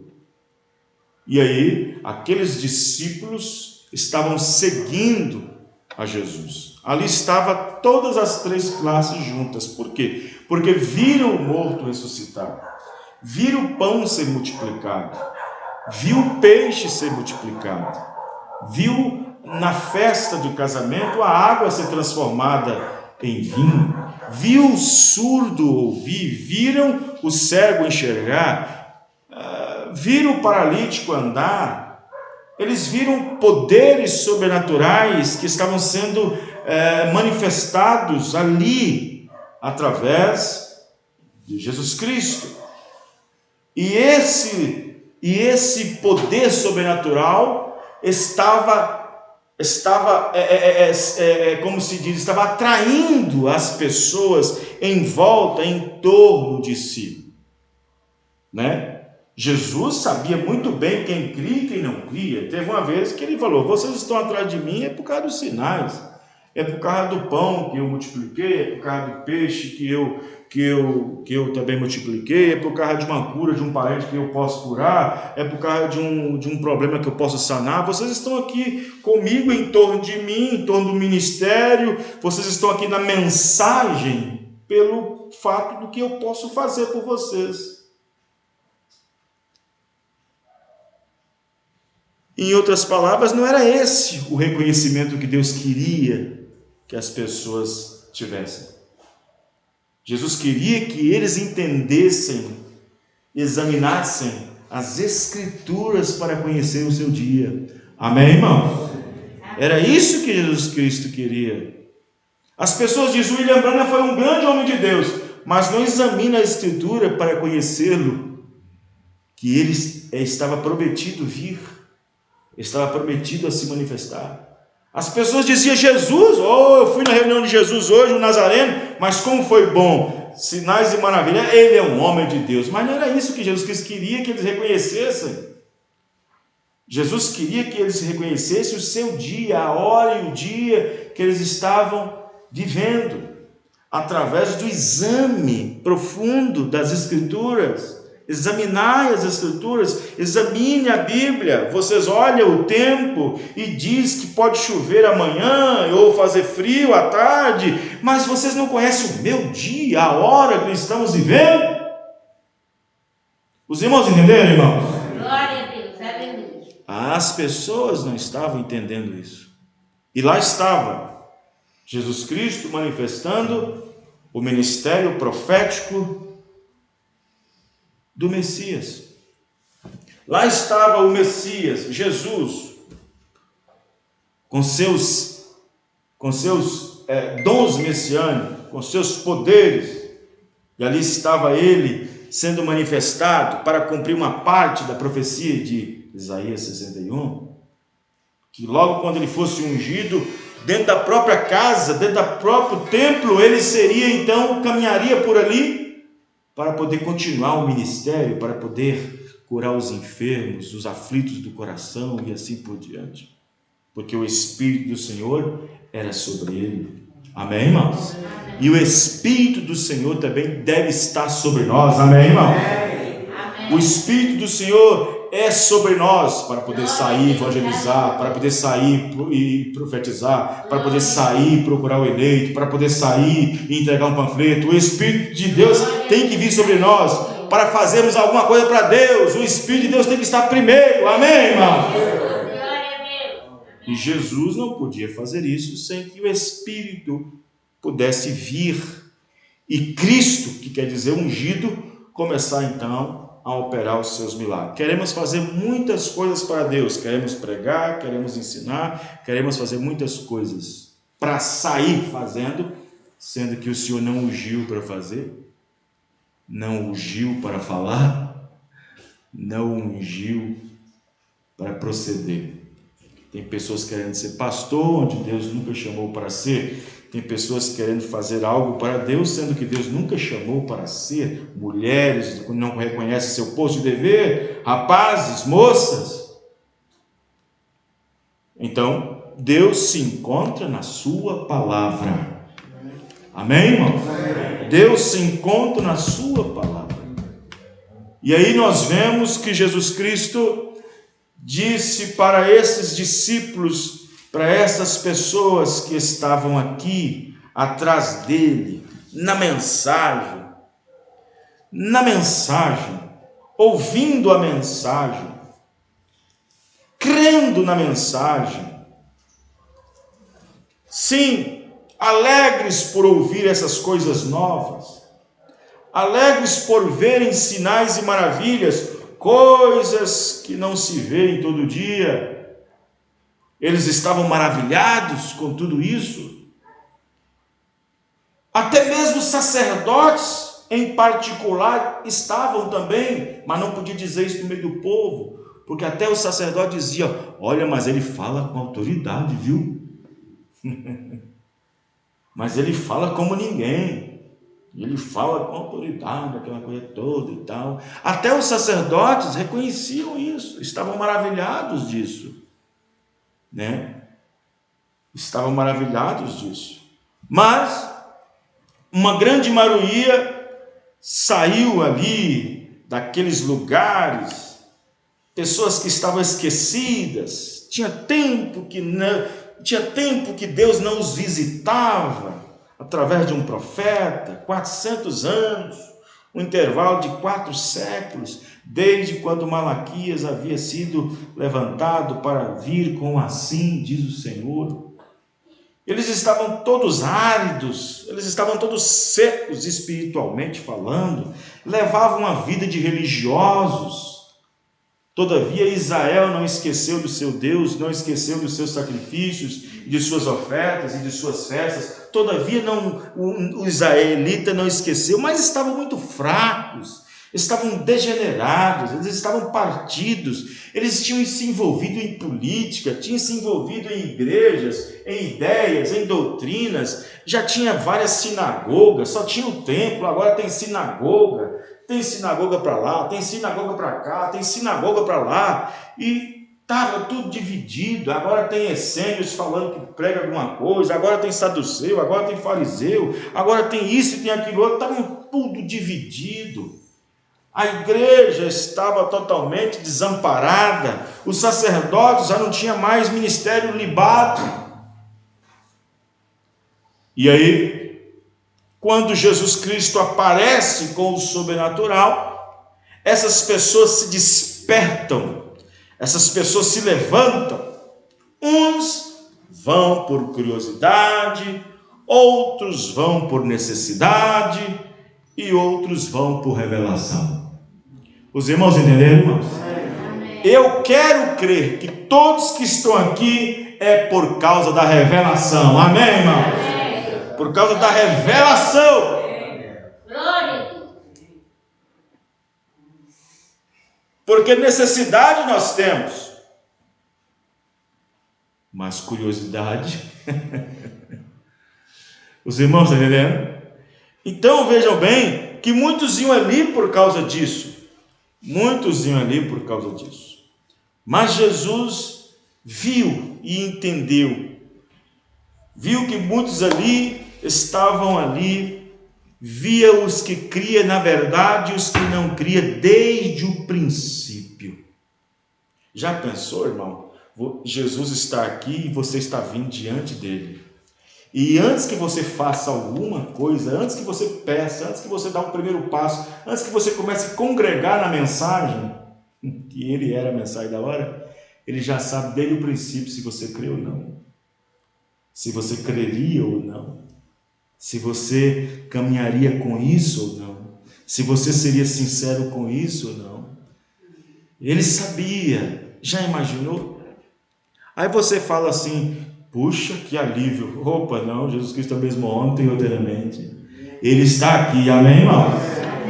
E aí, aqueles discípulos estavam seguindo a Jesus. Ali estavam todas as três classes juntas. Por quê? Porque viram o morto ressuscitar, viram o pão ser multiplicado, viu o peixe ser multiplicado, viu na festa do casamento a água ser transformada em vinho, viu o surdo ouvir, viram o cego enxergar, viram o paralítico andar. Eles viram poderes sobrenaturais que estavam sendo manifestados ali através de Jesus Cristo. E esse poder sobrenatural estava como se diz, estava atraindo as pessoas em volta, em torno de si, né? Jesus sabia muito bem quem cria e quem não cria. Teve uma vez que ele falou: vocês estão atrás de mim é por causa dos sinais, é por causa do pão que eu multipliquei, é por causa do peixe que eu também multipliquei, é por causa de uma cura de um parente que eu posso curar, é por causa de um problema que eu posso sanar. Vocês estão aqui comigo em torno de mim, em torno do ministério, vocês estão aqui na mensagem pelo fato do que eu posso fazer por vocês. Em outras palavras, não era esse o reconhecimento que Deus queria que as pessoas tivessem. Jesus queria que eles entendessem, examinassem as Escrituras para conhecer o seu dia. Amém, irmão? Era isso que Jesus Cristo queria. As pessoas dizem: William Branham foi um grande homem de Deus, mas não examina a Escritura para conhecê-lo, que ele estava prometido vir, estava prometido a se manifestar. As pessoas diziam: Jesus, eu fui na reunião de Jesus hoje, o Nazareno, mas como foi bom, sinais e maravilhas, ele é um homem de Deus. Mas não era isso que Jesus Cristo queria que eles reconhecessem. Jesus queria que eles reconhecessem o seu dia, a hora e o dia que eles estavam vivendo, através do exame profundo das Escrituras. Examinai as Escrituras, examine a Bíblia. Vocês olham o tempo e diz que pode chover amanhã ou fazer frio à tarde, mas vocês não conhecem o meu dia, a hora que estamos vivendo. Os irmãos entenderam, irmãos? Glória a Deus, aleluia. As pessoas não estavam entendendo isso. E lá estava Jesus Cristo manifestando o ministério profético do Messias. Lá estava o Messias, Jesus, com seus dons messiânicos, com seus poderes, e ali estava ele sendo manifestado para cumprir uma parte da profecia de Isaías 61, que logo quando ele fosse ungido, dentro da própria casa, dentro do próprio templo, ele caminharia por ali, para poder continuar o ministério, para poder curar os enfermos, os aflitos do coração e assim por diante. Porque o Espírito do Senhor era sobre ele. Amém, irmãos? Amém. E o Espírito do Senhor também deve estar sobre nós. Amém, irmãos? Amém. O Espírito do Senhor é sobre nós para poder sair e evangelizar, para poder sair e profetizar, para poder sair e procurar o eleito, para poder sair e entregar um panfleto. O Espírito de Deus tem que vir sobre nós para fazermos alguma coisa para Deus. O Espírito de Deus tem que estar primeiro. Amém, irmão? E Jesus não podia fazer isso sem que o Espírito pudesse vir e Cristo, que quer dizer ungido, começar então a operar os seus milagres. Queremos fazer muitas coisas para Deus, queremos pregar, queremos ensinar, queremos fazer muitas coisas para sair fazendo, sendo que o Senhor não ungiu para fazer, não ungiu para falar, não ungiu para proceder. Tem pessoas querendo ser pastor, onde Deus nunca chamou para ser. Tem pessoas querendo fazer algo para Deus, sendo que Deus nunca chamou para ser. Mulheres que não reconhecem seu posto de dever, rapazes, moças. Então, Deus se encontra na sua palavra. Amém, irmão? Deus se encontra na sua palavra. E aí nós vemos que Jesus Cristo disse para esses discípulos, para essas pessoas que estavam aqui atrás dele, na mensagem, ouvindo a mensagem, crendo na mensagem, sim, alegres por ouvir essas coisas novas, alegres por verem sinais e maravilhas, coisas que não se veem todo dia. Eles estavam maravilhados com tudo isso. Até mesmo os sacerdotes, em particular, estavam também, mas não podia dizer isso no meio do povo, porque até o sacerdote dizia: olha, mas ele fala com autoridade, viu? Mas ele fala como ninguém, ele fala com autoridade, aquela coisa toda e tal. Até os sacerdotes reconheciam isso, estavam maravilhados disso, né? Estavam maravilhados disso. Mas uma grande maioria saiu ali daqueles lugares, pessoas que estavam esquecidas. Tinha tempo que Deus não os visitava através de um profeta, 400 anos, um intervalo de 4 séculos, desde quando Malaquias havia sido levantado para vir com assim diz o Senhor. Eles estavam todos áridos, eles estavam todos secos espiritualmente falando, levavam uma vida de religiosos. Todavia Israel não esqueceu do seu Deus, não esqueceu dos seus sacrifícios, de suas ofertas e de suas festas. Todavia o israelita não esqueceu, mas estavam muito fracos, estavam degenerados, eles estavam partidos, eles tinham se envolvido em política, tinham se envolvido em igrejas, em ideias, em doutrinas, já tinha várias sinagogas, só tinha o templo, agora tem sinagoga para lá, tem sinagoga para cá, tem sinagoga para lá, e estava tudo dividido. Agora tem essênios falando que prega alguma coisa, agora tem saduceu, agora tem fariseu, agora tem isso e tem aquilo outro, estavam tudo dividido. A igreja estava totalmente desamparada, os sacerdotes já não tinham mais ministério libado. E aí, quando Jesus Cristo aparece com o sobrenatural, essas pessoas se despertam, essas pessoas se levantam. Uns vão por curiosidade, outros vão por necessidade e outros vão por revelação. Os irmãos entenderam, irmãos? Eu quero crer que todos que estão aqui é por causa da revelação. Amém, irmãos? Por causa da revelação. Glória. Porque necessidade nós temos, mas curiosidade. Os irmãos estão entendendo? Então vejam bem que muitos iam ali por causa disso. Muitos iam ali por causa disso. Mas Jesus viu e entendeu. Viu que muitos ali estavam ali, via os que cria na verdade e os que não cria desde o princípio. Já pensou, irmão? Jesus está aqui e você está vindo diante dele. E antes que você faça alguma coisa, antes que você peça, antes que você dê um primeiro passo, antes que você comece a congregar na mensagem, que ele era a mensagem da hora, ele já sabe desde o princípio se você crê ou não, se você creria ou não, se você caminharia com isso ou não, se você seria sincero com isso ou não. Ele sabia, já imaginou? Aí você fala assim: puxa, que alívio. Opa, não, Jesus Cristo é o mesmo ontem e eternamente. Ele está aqui, amém, irmão?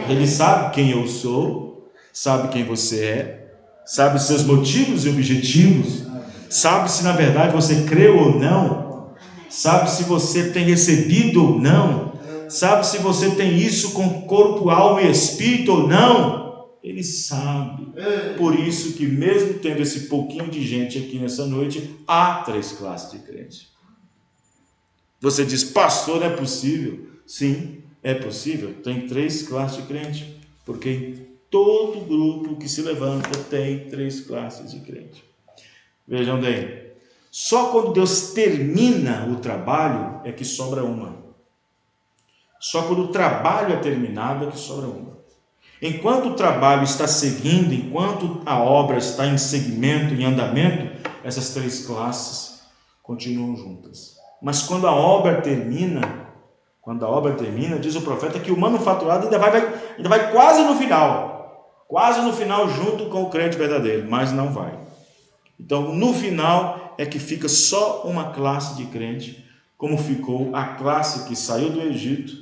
Ele sabe quem eu sou, sabe quem você é, sabe seus motivos e objetivos, sabe se na verdade você creu ou não, sabe se você tem recebido ou não, sabe se você tem isso com corpo, alma e espírito ou não. Ele sabe. Por isso que mesmo tendo esse pouquinho de gente aqui nessa noite, há 3 classes de crente. Você diz, pastor, não é possível? Sim, é possível. Tem 3 classes de crente, porque todo grupo que se levanta tem 3 classes de crente. Vejam bem, só quando Deus termina o trabalho é que sobra uma. Só quando o trabalho é terminado é que sobra uma. Enquanto o trabalho está seguindo, enquanto a obra está em segmento, em andamento, essas 3 classes continuam juntas. Mas quando a obra termina, diz o profeta que o manufaturado ainda vai quase no final junto com o crente verdadeiro, mas não vai. Então, no final é que fica só uma classe de crente, como ficou a classe que saiu do Egito,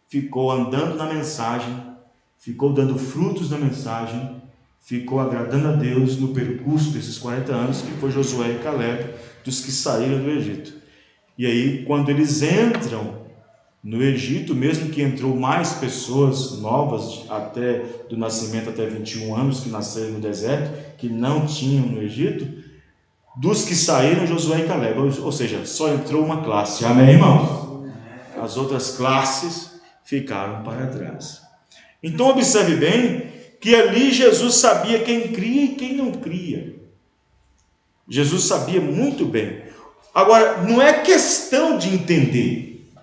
ficou andando na mensagem, ficou dando frutos na mensagem, ficou agradando a Deus no percurso desses 40 anos, que foi Josué e Caleb, dos que saíram do Egito. E aí, quando eles entram no Egito, mesmo que entrou mais pessoas novas, até do nascimento até 21 anos, que nasceram no deserto, que não tinham no Egito, dos que saíram, Josué e Caleb, ou seja, só entrou uma classe. Amém, irmãos? As outras classes ficaram para trás. Então observe bem que ali Jesus sabia quem cria e quem não cria. Jesus sabia muito bem. Agora, não é questão de entender.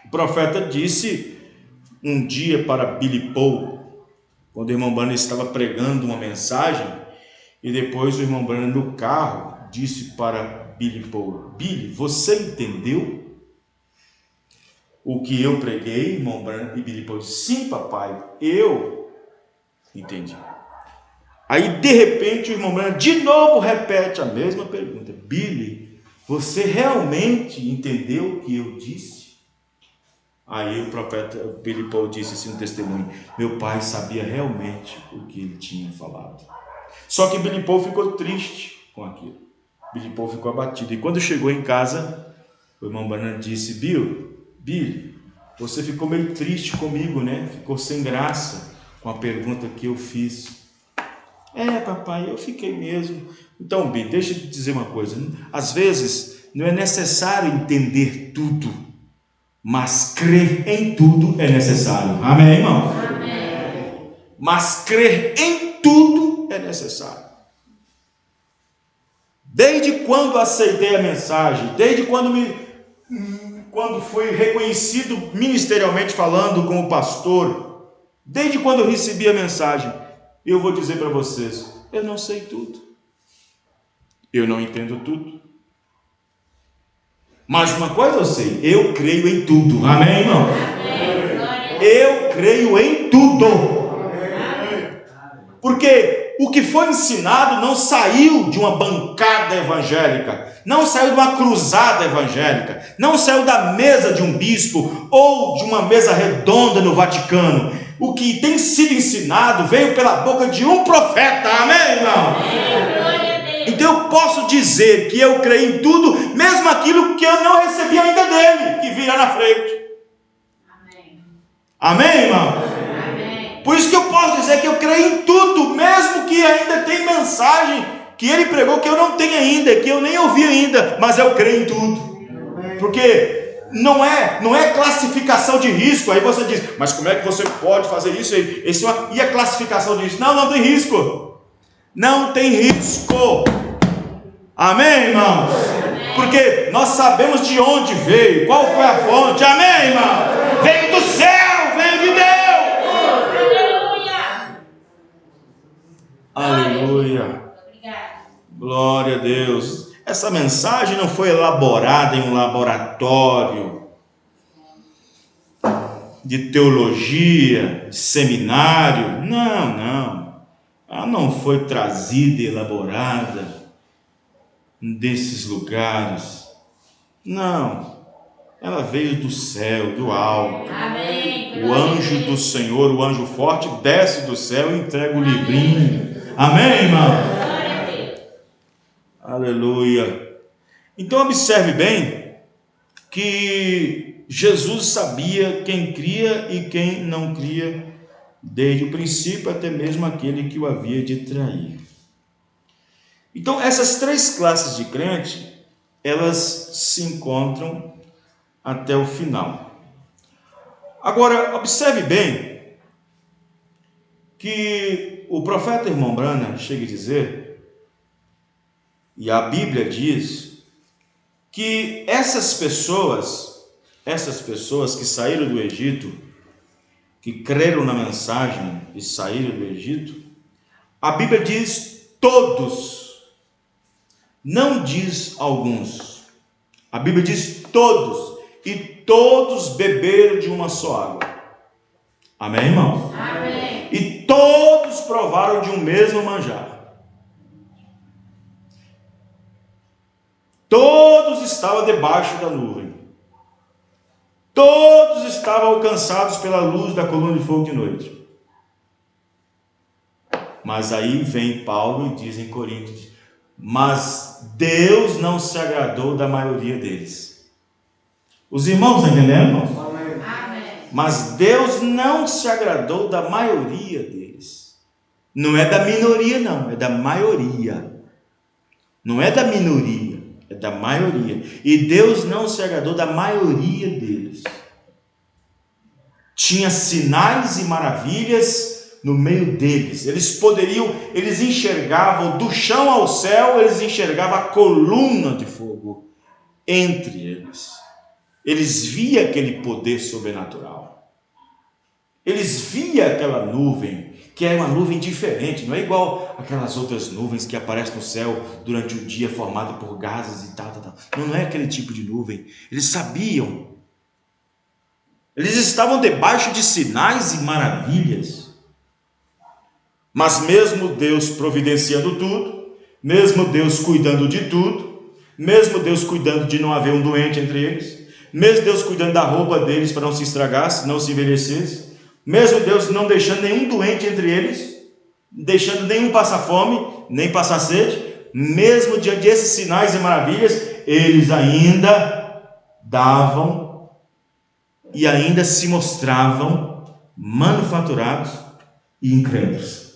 O profeta disse um dia para Billy Paul, quando o irmão Branham estava pregando uma mensagem, e depois o irmão Branham no carro disse para Billy Paul: Billy, você entendeu o que eu preguei, irmão Branham? E Billy Paul disse: sim, papai, eu entendi. Aí de repente o irmão Branham de novo repete a mesma pergunta: Billy, você realmente entendeu o que eu disse? Aí o profeta Billy Paul disse assim no testemunho: meu pai sabia realmente o que ele tinha falado. Só que Billy Paul ficou triste com aquilo. Billy Paul ficou abatido. E quando chegou em casa, o irmão Branham disse: Billy, você ficou meio triste comigo, né? Ficou sem graça com a pergunta que eu fiz. É, papai, eu fiquei mesmo. Então, Billy, deixa eu te dizer uma coisa. Às vezes, não é necessário entender tudo, mas crer em tudo é necessário. Amém, irmão? Amém. Mas crer em tudo é necessário. Desde quando aceitei a mensagem, desde quando fui reconhecido ministerialmente falando como pastor, desde quando eu recebi a mensagem, eu vou dizer para vocês, eu não sei tudo, eu não entendo tudo, mas uma coisa eu sei, eu creio em tudo. Amém, irmão? Amém. Eu creio em tudo. Amém. Porque o que foi ensinado não saiu de uma bancada evangélica, não saiu de uma cruzada evangélica, não saiu da mesa de um bispo ou de uma mesa redonda no Vaticano. O que tem sido ensinado veio pela boca de um profeta. Amém, irmão? Então eu posso dizer que eu creio em tudo, mesmo aquilo que eu não recebi ainda dele, que virá na frente. Amém. Amém, irmão? Amém. Por isso que eu posso dizer que eu creio em tudo, mesmo que ainda tem mensagem que ele pregou que eu não tenho ainda, que eu nem ouvi ainda, mas eu creio em tudo. Porque não é classificação de risco. Aí você diz, mas como é que você pode fazer isso? E a classificação de risco? Não tem risco. Não tem risco. Amém, irmãos? Amém. Porque nós sabemos de onde veio, qual foi a fonte. Amém, irmão? Veio do céu, veio de Deus. Aleluia. Aleluia. Glória a Deus. Essa mensagem não foi elaborada em um laboratório de teologia, de seminário. Não. Ela não foi trazida e elaborada desses lugares. Não. Ela veio do céu, do alto. Amém. O anjo do Senhor, o anjo forte, desce do céu e entrega o livrinho. Amém, irmão? Aleluia. Então observe bem que Jesus sabia quem cria e quem não cria, desde o princípio até mesmo aquele que o havia de trair. Então essas três classes de crente, elas se encontram até o final. Agora, observe bem que o profeta irmão Branham chega a dizer, e a Bíblia diz, que essas pessoas que saíram do Egito, que creram na mensagem e saíram do Egito, a Bíblia diz todos, não diz alguns. A Bíblia diz todos, e todos beberam de uma só água. Amém, irmãos? Amém. E todos provaram de um mesmo manjar. Todos estavam debaixo da nuvem. Todos estavam alcançados pela luz da coluna de fogo de noite. Mas aí vem Paulo e diz em Coríntios, mas Deus não se agradou da maioria deles. Os irmãos estão entendendo, irmãos? Amém. Mas Deus não se agradou da maioria deles. Não é da minoria, não, é da maioria. Não é da minoria, é da maioria. E Deus não se agradou da maioria deles. Tinha sinais e maravilhas no meio deles. Eles enxergavam do chão ao céu, eles enxergavam a coluna de fogo entre eles. Eles viam aquele poder sobrenatural. Eles viam aquela nuvem, que é uma nuvem diferente, não é igual aquelas outras nuvens que aparecem no céu durante o dia, formada por gases e tal. Não é aquele tipo de nuvem. Eles sabiam. Eles estavam debaixo de sinais e maravilhas. Mas mesmo Deus providenciando tudo, mesmo Deus cuidando de tudo, mesmo Deus cuidando de não haver um doente entre eles, mesmo Deus cuidando da roupa deles para não se estragasse, não se envelhecesse, mesmo Deus não deixando nenhum doente entre eles, deixando nenhum passar fome, nem passar sede, mesmo diante desses sinais e maravilhas, eles ainda davam e ainda se mostravam manufaturados e incrédulos.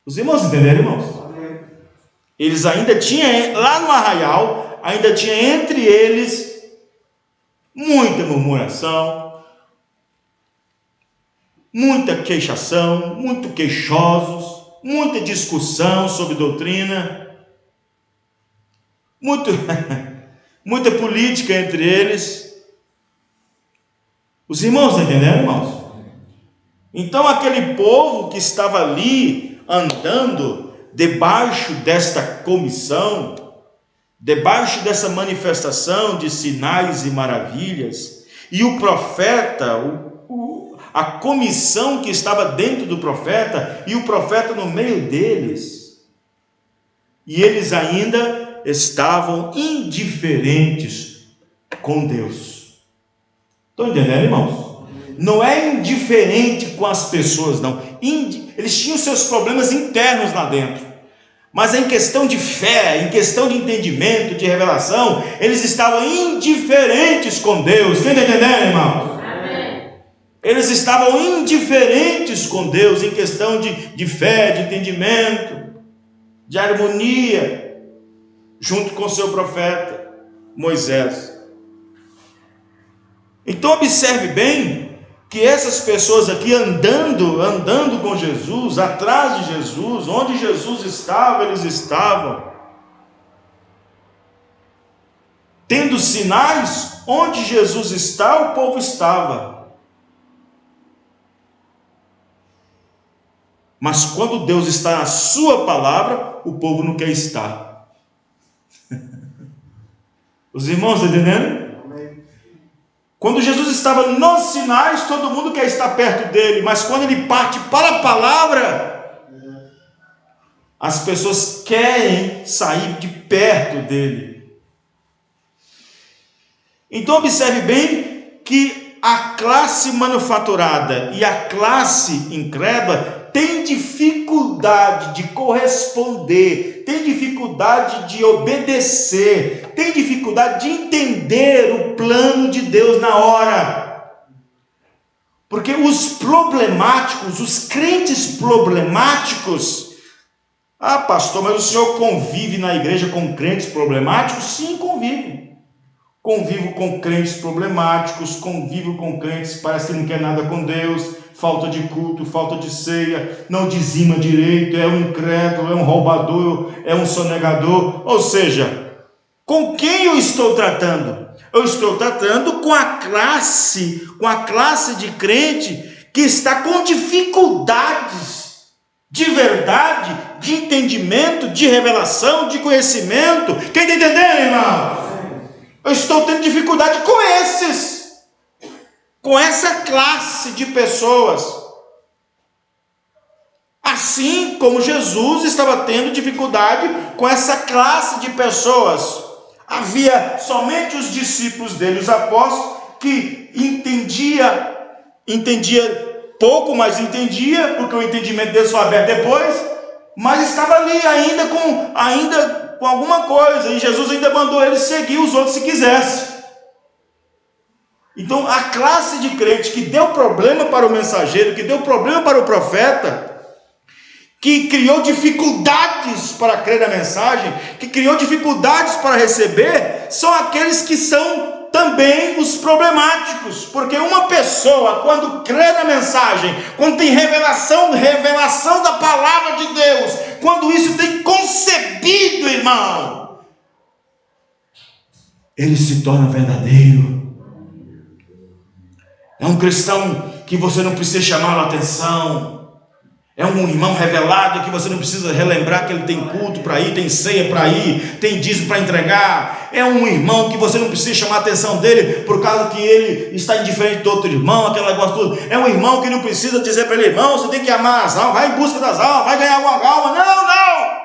Os irmãos entenderam, irmãos? Eles ainda tinham, lá no arraial, ainda tinha entre eles muita murmuração, muita queixação, muito queixosos, muita discussão sobre doutrina, muita política entre eles. Os irmãos estão entendendo, irmãos? Então aquele povo que estava ali andando debaixo desta comissão, debaixo dessa manifestação de sinais e maravilhas, e o profeta, a comissão que estava dentro do profeta, e o profeta no meio deles, e eles ainda estavam indiferentes com Deus. Estão entendendo, irmãos? Não é indiferente com as pessoas, não. Eles tinham seus problemas internos lá dentro. Mas em questão de fé, em questão de entendimento, de revelação, eles estavam indiferentes com Deus. Quem está entendendo, irmão? Amém. Eles estavam indiferentes com Deus em questão de fé, de entendimento, de harmonia, junto com seu profeta Moisés. Então observe bem que essas pessoas aqui andando com Jesus, atrás de Jesus, onde Jesus estava, eles estavam. Tendo sinais, onde Jesus está, o povo estava. Mas quando Deus está na sua palavra, o povo não quer estar. Os irmãos estão entendendo? Quando Jesus estava nos sinais, todo mundo quer estar perto dele, mas quando ele parte para a palavra, as pessoas querem sair de perto dele. Então observe bem que a classe manufaturada e a classe incrédula tem dificuldade de corresponder, tem dificuldade de obedecer, tem dificuldade de entender o plano de Deus na hora. Porque os problemáticos, os crentes problemáticos, pastor, mas o senhor convive na igreja com crentes problemáticos? Sim, convivo. Convivo com crentes problemáticos, convivo com crentes que parece que não quer nada com Deus, falta de culto, falta de ceia, não dizima direito, é um incrédulo, é um roubador, é um sonegador. Ou seja, com quem eu estou tratando? Eu estou tratando com a classe de crente que está com dificuldades de verdade, de entendimento, de revelação, de conhecimento. Quem está entendendo, irmão? Eu estou tendo dificuldade com essa classe de pessoas. Assim como Jesus estava tendo dificuldade com essa classe de pessoas. Havia somente os discípulos dele, os apóstolos, que entendia pouco, mas entendia, porque o entendimento deles foi aberto depois, mas estava ali ainda com alguma coisa, e Jesus ainda mandou ele seguir os outros se quisesse. Então a classe de crente que deu problema para o mensageiro, que deu problema para o profeta, que criou dificuldades para crer na mensagem, que criou dificuldades para receber, são aqueles que são também os problemáticos. Porque uma pessoa, quando crê na mensagem, quando tem revelação da palavra de Deus, quando isso tem concebido, irmão, ele se torna verdadeiro. É um cristão que você não precisa chamar a atenção. É um irmão revelado que você não precisa relembrar que ele tem culto para ir, tem ceia para ir, tem dízimo para entregar. É um irmão que você não precisa chamar a atenção dele por causa que ele está indiferente do outro irmão, aquele negócio tudo. É um irmão que não precisa dizer para ele: irmão, você tem que amar as almas, vai em busca das almas, vai ganhar uma alma. Não!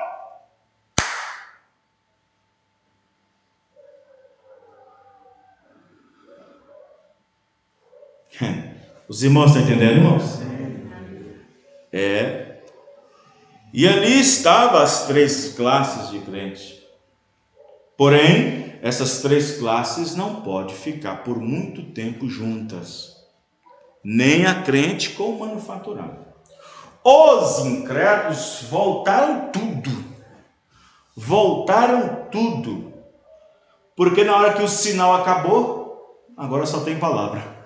Os irmãos estão entendendo, irmãos? E ali estavam as três classes de crentes. Porém, essas três classes não podem ficar por muito tempo juntas. Nem a crente com o manufaturado. Os incrédulos voltaram tudo. Porque na hora que o sinal acabou, agora só tem palavra.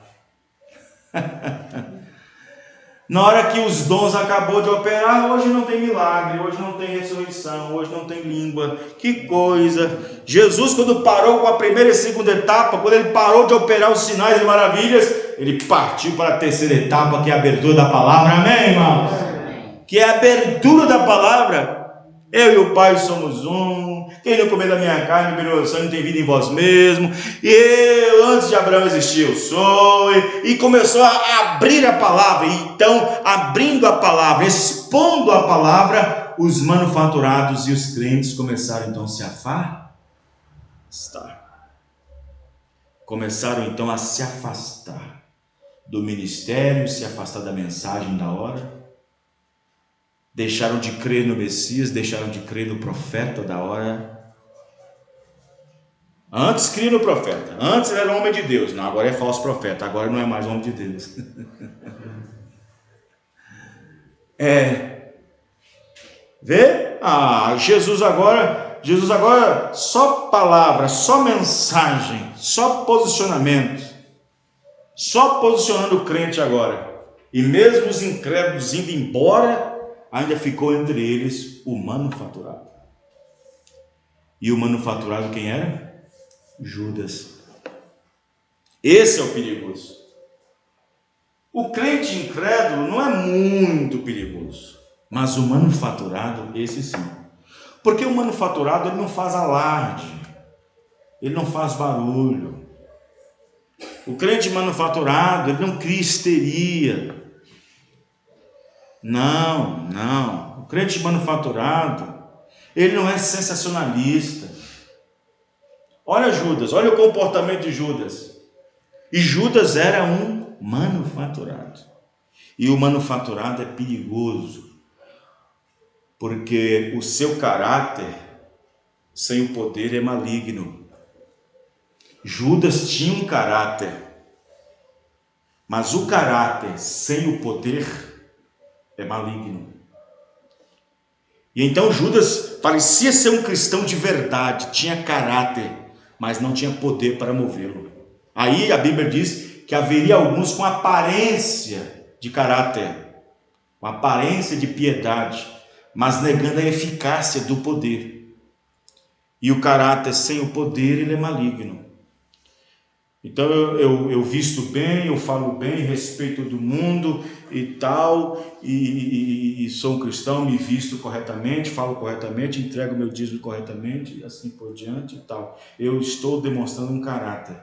Na hora que os dons acabou de operar, hoje não tem milagre, hoje não tem ressurreição, hoje não tem língua. Que coisa! Jesus, quando parou com a primeira e segunda etapa, quando ele parou de operar os sinais e maravilhas, ele partiu para a terceira etapa, que é a abertura da palavra. Amém, irmãos? Que é a abertura da palavra. Eu e o Pai somos um. Quem não comer da minha carne e beber do sangue tem vida em vós mesmo. E eu, antes de Abraão existir, eu sou. E começou a abrir a palavra. Então, abrindo a palavra, expondo a palavra, os manufaturados e os crentes começaram então a se afastar. Começaram então a se afastar do ministério, se afastar da mensagem da hora. Deixaram de crer no Messias, deixaram de crer no profeta da hora. Antes cria no profeta, antes ele era homem de Deus, não, agora é falso profeta, agora não é mais homem de Deus. Vê? Jesus agora só palavra, só mensagem, só posicionamento, só posicionando o crente agora. E mesmo os incrédulos indo embora, ainda ficou entre eles o manufaturado. E o manufaturado quem era? Judas. Esse é o perigoso. O crente incrédulo não é muito perigoso, mas o manufaturado, esse sim. Porque o manufaturado ele não faz alarde, ele não faz barulho. O crente manufaturado ele não cria histeria. Não. O crente manufaturado, ele não é sensacionalista. Olha Judas, olha o comportamento de Judas. E Judas era um manufaturado. E o manufaturado é perigoso, porque o seu caráter sem o poder é maligno. Judas tinha um caráter, mas o caráter sem o poder é maligno. E então Judas parecia ser um cristão de verdade, tinha caráter, mas não tinha poder para movê-lo. Aí a Bíblia diz que haveria alguns com aparência de caráter, com aparência de piedade, mas negando a eficácia do poder. E o caráter sem o poder, ele é maligno. Então eu visto bem, eu falo bem, respeito todo mundo e tal, e sou um cristão, me visto corretamente, falo corretamente, entrego meu dízimo corretamente, e assim por diante e tal. Eu estou demonstrando um caráter.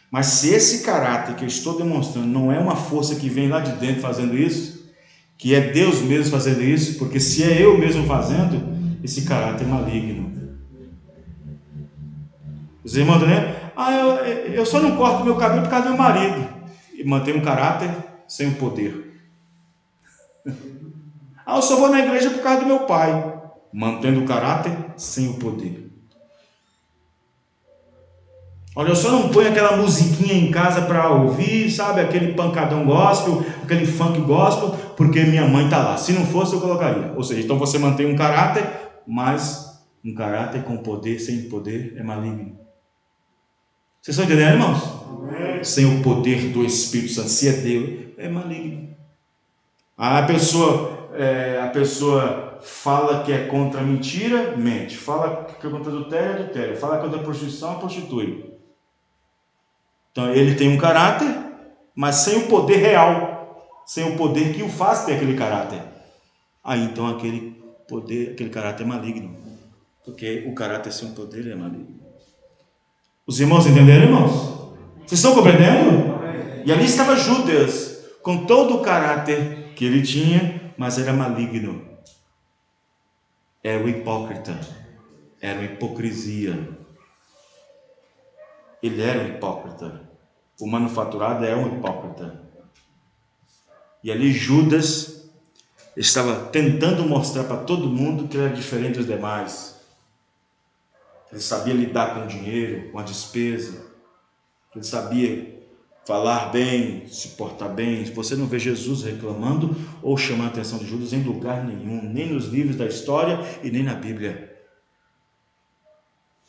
Mas se esse caráter que eu estou demonstrando não é uma força que vem lá de dentro fazendo isso, que é Deus mesmo fazendo isso, porque se é eu mesmo fazendo, esse caráter é maligno. Os irmãos, né? Eu só não corto meu cabelo por causa do meu marido. E mantenho um caráter sem o poder. Eu só vou na igreja por causa do meu pai. Mantendo o caráter sem o poder. Olha, eu só não ponho aquela musiquinha em casa para ouvir, sabe? Aquele pancadão gospel, aquele funk gospel, porque minha mãe está lá. Se não fosse, eu colocaria. Ou seja, então você mantém um caráter, mas um caráter com poder, sem poder, é maligno. Vocês estão entendendo, irmãos? Amém. Sem o poder do Espírito Santo, se é Deus, é maligno. A pessoa fala que é contra a mentira, mente. Fala que é contra adultério, adultério. Fala que é contra a prostituição, prostitui. Então ele tem um caráter, mas sem o poder real, sem o poder que o faz ter aquele caráter. Aí então aquele caráter é maligno, porque o caráter sem o poder é maligno. Os irmãos entenderam, irmãos? Vocês estão compreendendo? E ali estava Judas, com todo o caráter que ele tinha, mas era maligno. Era o hipócrita, era uma hipocrisia. Ele era um hipócrita. O manufaturado é um hipócrita. E ali Judas estava tentando mostrar para todo mundo que ele era diferente dos demais. Ele sabia lidar com o dinheiro, com a despesa. Ele sabia falar bem, se portar bem. Você não vê Jesus reclamando ou chamando a atenção de Judas em lugar nenhum, nem nos livros da história e nem na Bíblia.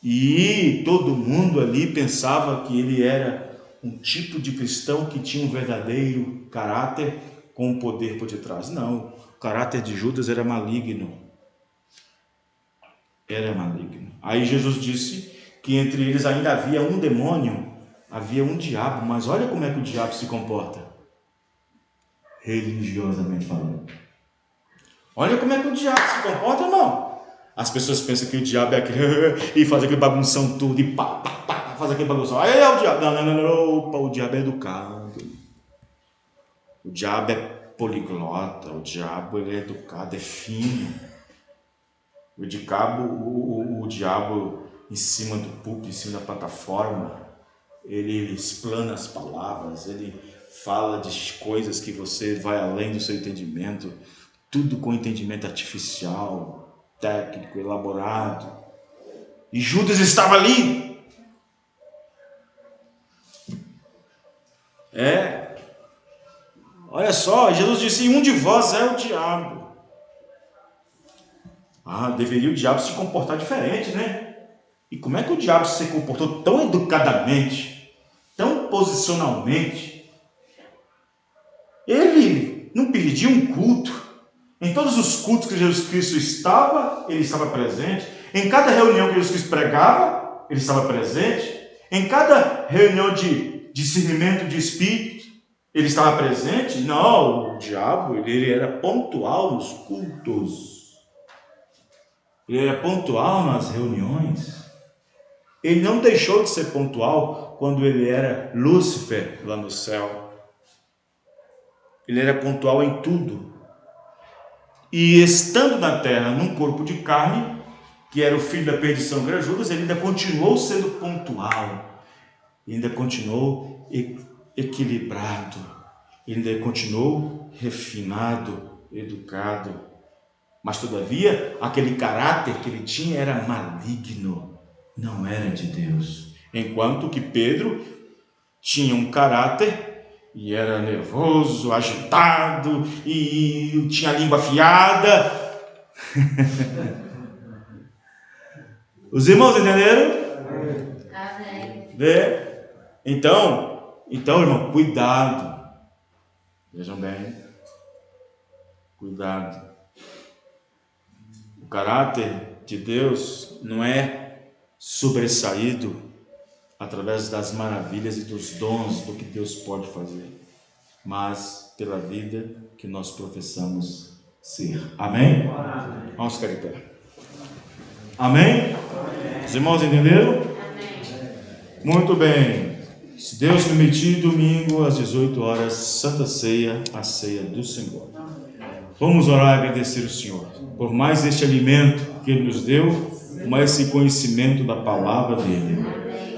E todo mundo ali pensava que ele era um tipo de cristão que tinha um verdadeiro caráter com o poder por detrás. Não, o caráter de Judas era maligno. Era maligno. Aí Jesus disse que entre eles ainda havia um demônio, havia um diabo, mas olha como é que o diabo se comporta, religiosamente falando. Olha como é que o diabo se comporta, irmão. As pessoas pensam que o diabo é aquele e faz aquele bagunção tudo e pá, faz aquele bagunção. Aí é o diabo. Não. Opa, o diabo é educado. O diabo é poliglota. O diabo ele é educado, é fino. O diabo em cima do púlpito, em cima da plataforma, ele explana as palavras, ele fala de coisas que você vai além do seu entendimento, tudo com entendimento artificial, técnico, elaborado. E Judas estava ali. Olha só, Jesus disse: um de vós é o diabo. Deveria o diabo se comportar diferente, né? E como é que o diabo se comportou tão educadamente, tão posicionalmente? Ele não perdia um culto. Em todos os cultos que Jesus Cristo estava, ele estava presente. Em cada reunião que Jesus Cristo pregava, ele estava presente. Em cada reunião de discernimento de espírito, ele estava presente. Não, o diabo ele era pontual nos cultos. Ele era pontual nas reuniões. Ele não deixou de ser pontual quando ele era Lúcifer lá no céu. Ele era pontual em tudo. E estando na terra, num corpo de carne, que era o filho da perdição, que era Judas, ele ainda continuou sendo pontual. Ainda continuou equilibrado. Ele continuou refinado, educado, mas todavia aquele caráter que ele tinha era maligno, não era de Deus. Enquanto que Pedro tinha um caráter e era nervoso, agitado e tinha a língua afiada. Os irmãos entenderam? Vê? Então, irmão, cuidado. Vejam bem. Cuidado. O caráter de Deus não é sobressaído através das maravilhas e dos dons do que Deus pode fazer, mas pela vida que nós professamos ser. Amém? Vamos ficar de pé. Amém? Os irmãos entenderam? Amém. Muito bem. Se Deus permitir, domingo às 18 horas, Santa Ceia, a ceia do Senhor. Vamos orar e agradecer o Senhor por mais este alimento que Ele nos deu, por mais esse conhecimento da palavra dEle.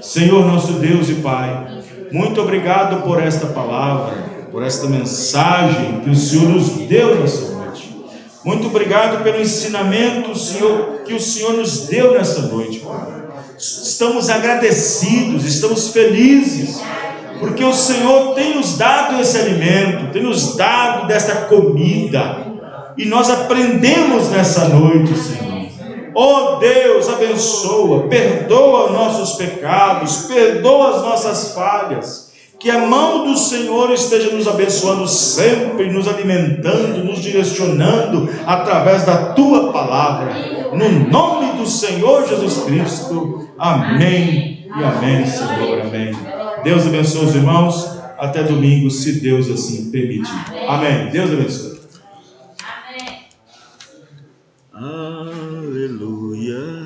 Senhor nosso Deus e Pai, muito obrigado por esta palavra, por esta mensagem que o Senhor nos deu nessa noite. Muito obrigado pelo ensinamento, Senhor, que o Senhor nos deu nessa noite, Pai. Estamos agradecidos, estamos felizes, porque o Senhor tem nos dado esse alimento, tem nos dado dessa comida, e nós aprendemos nessa noite, Senhor. Oh Deus, abençoa, perdoa nossos pecados, perdoa as nossas falhas, que a mão do Senhor esteja nos abençoando sempre, nos alimentando, nos direcionando através da Tua palavra, no nome do Senhor Jesus Cristo, amém e amém, Senhor, amém. Deus abençoe os irmãos, até domingo, se Deus assim permitir, amém. Deus abençoe. Aleluia.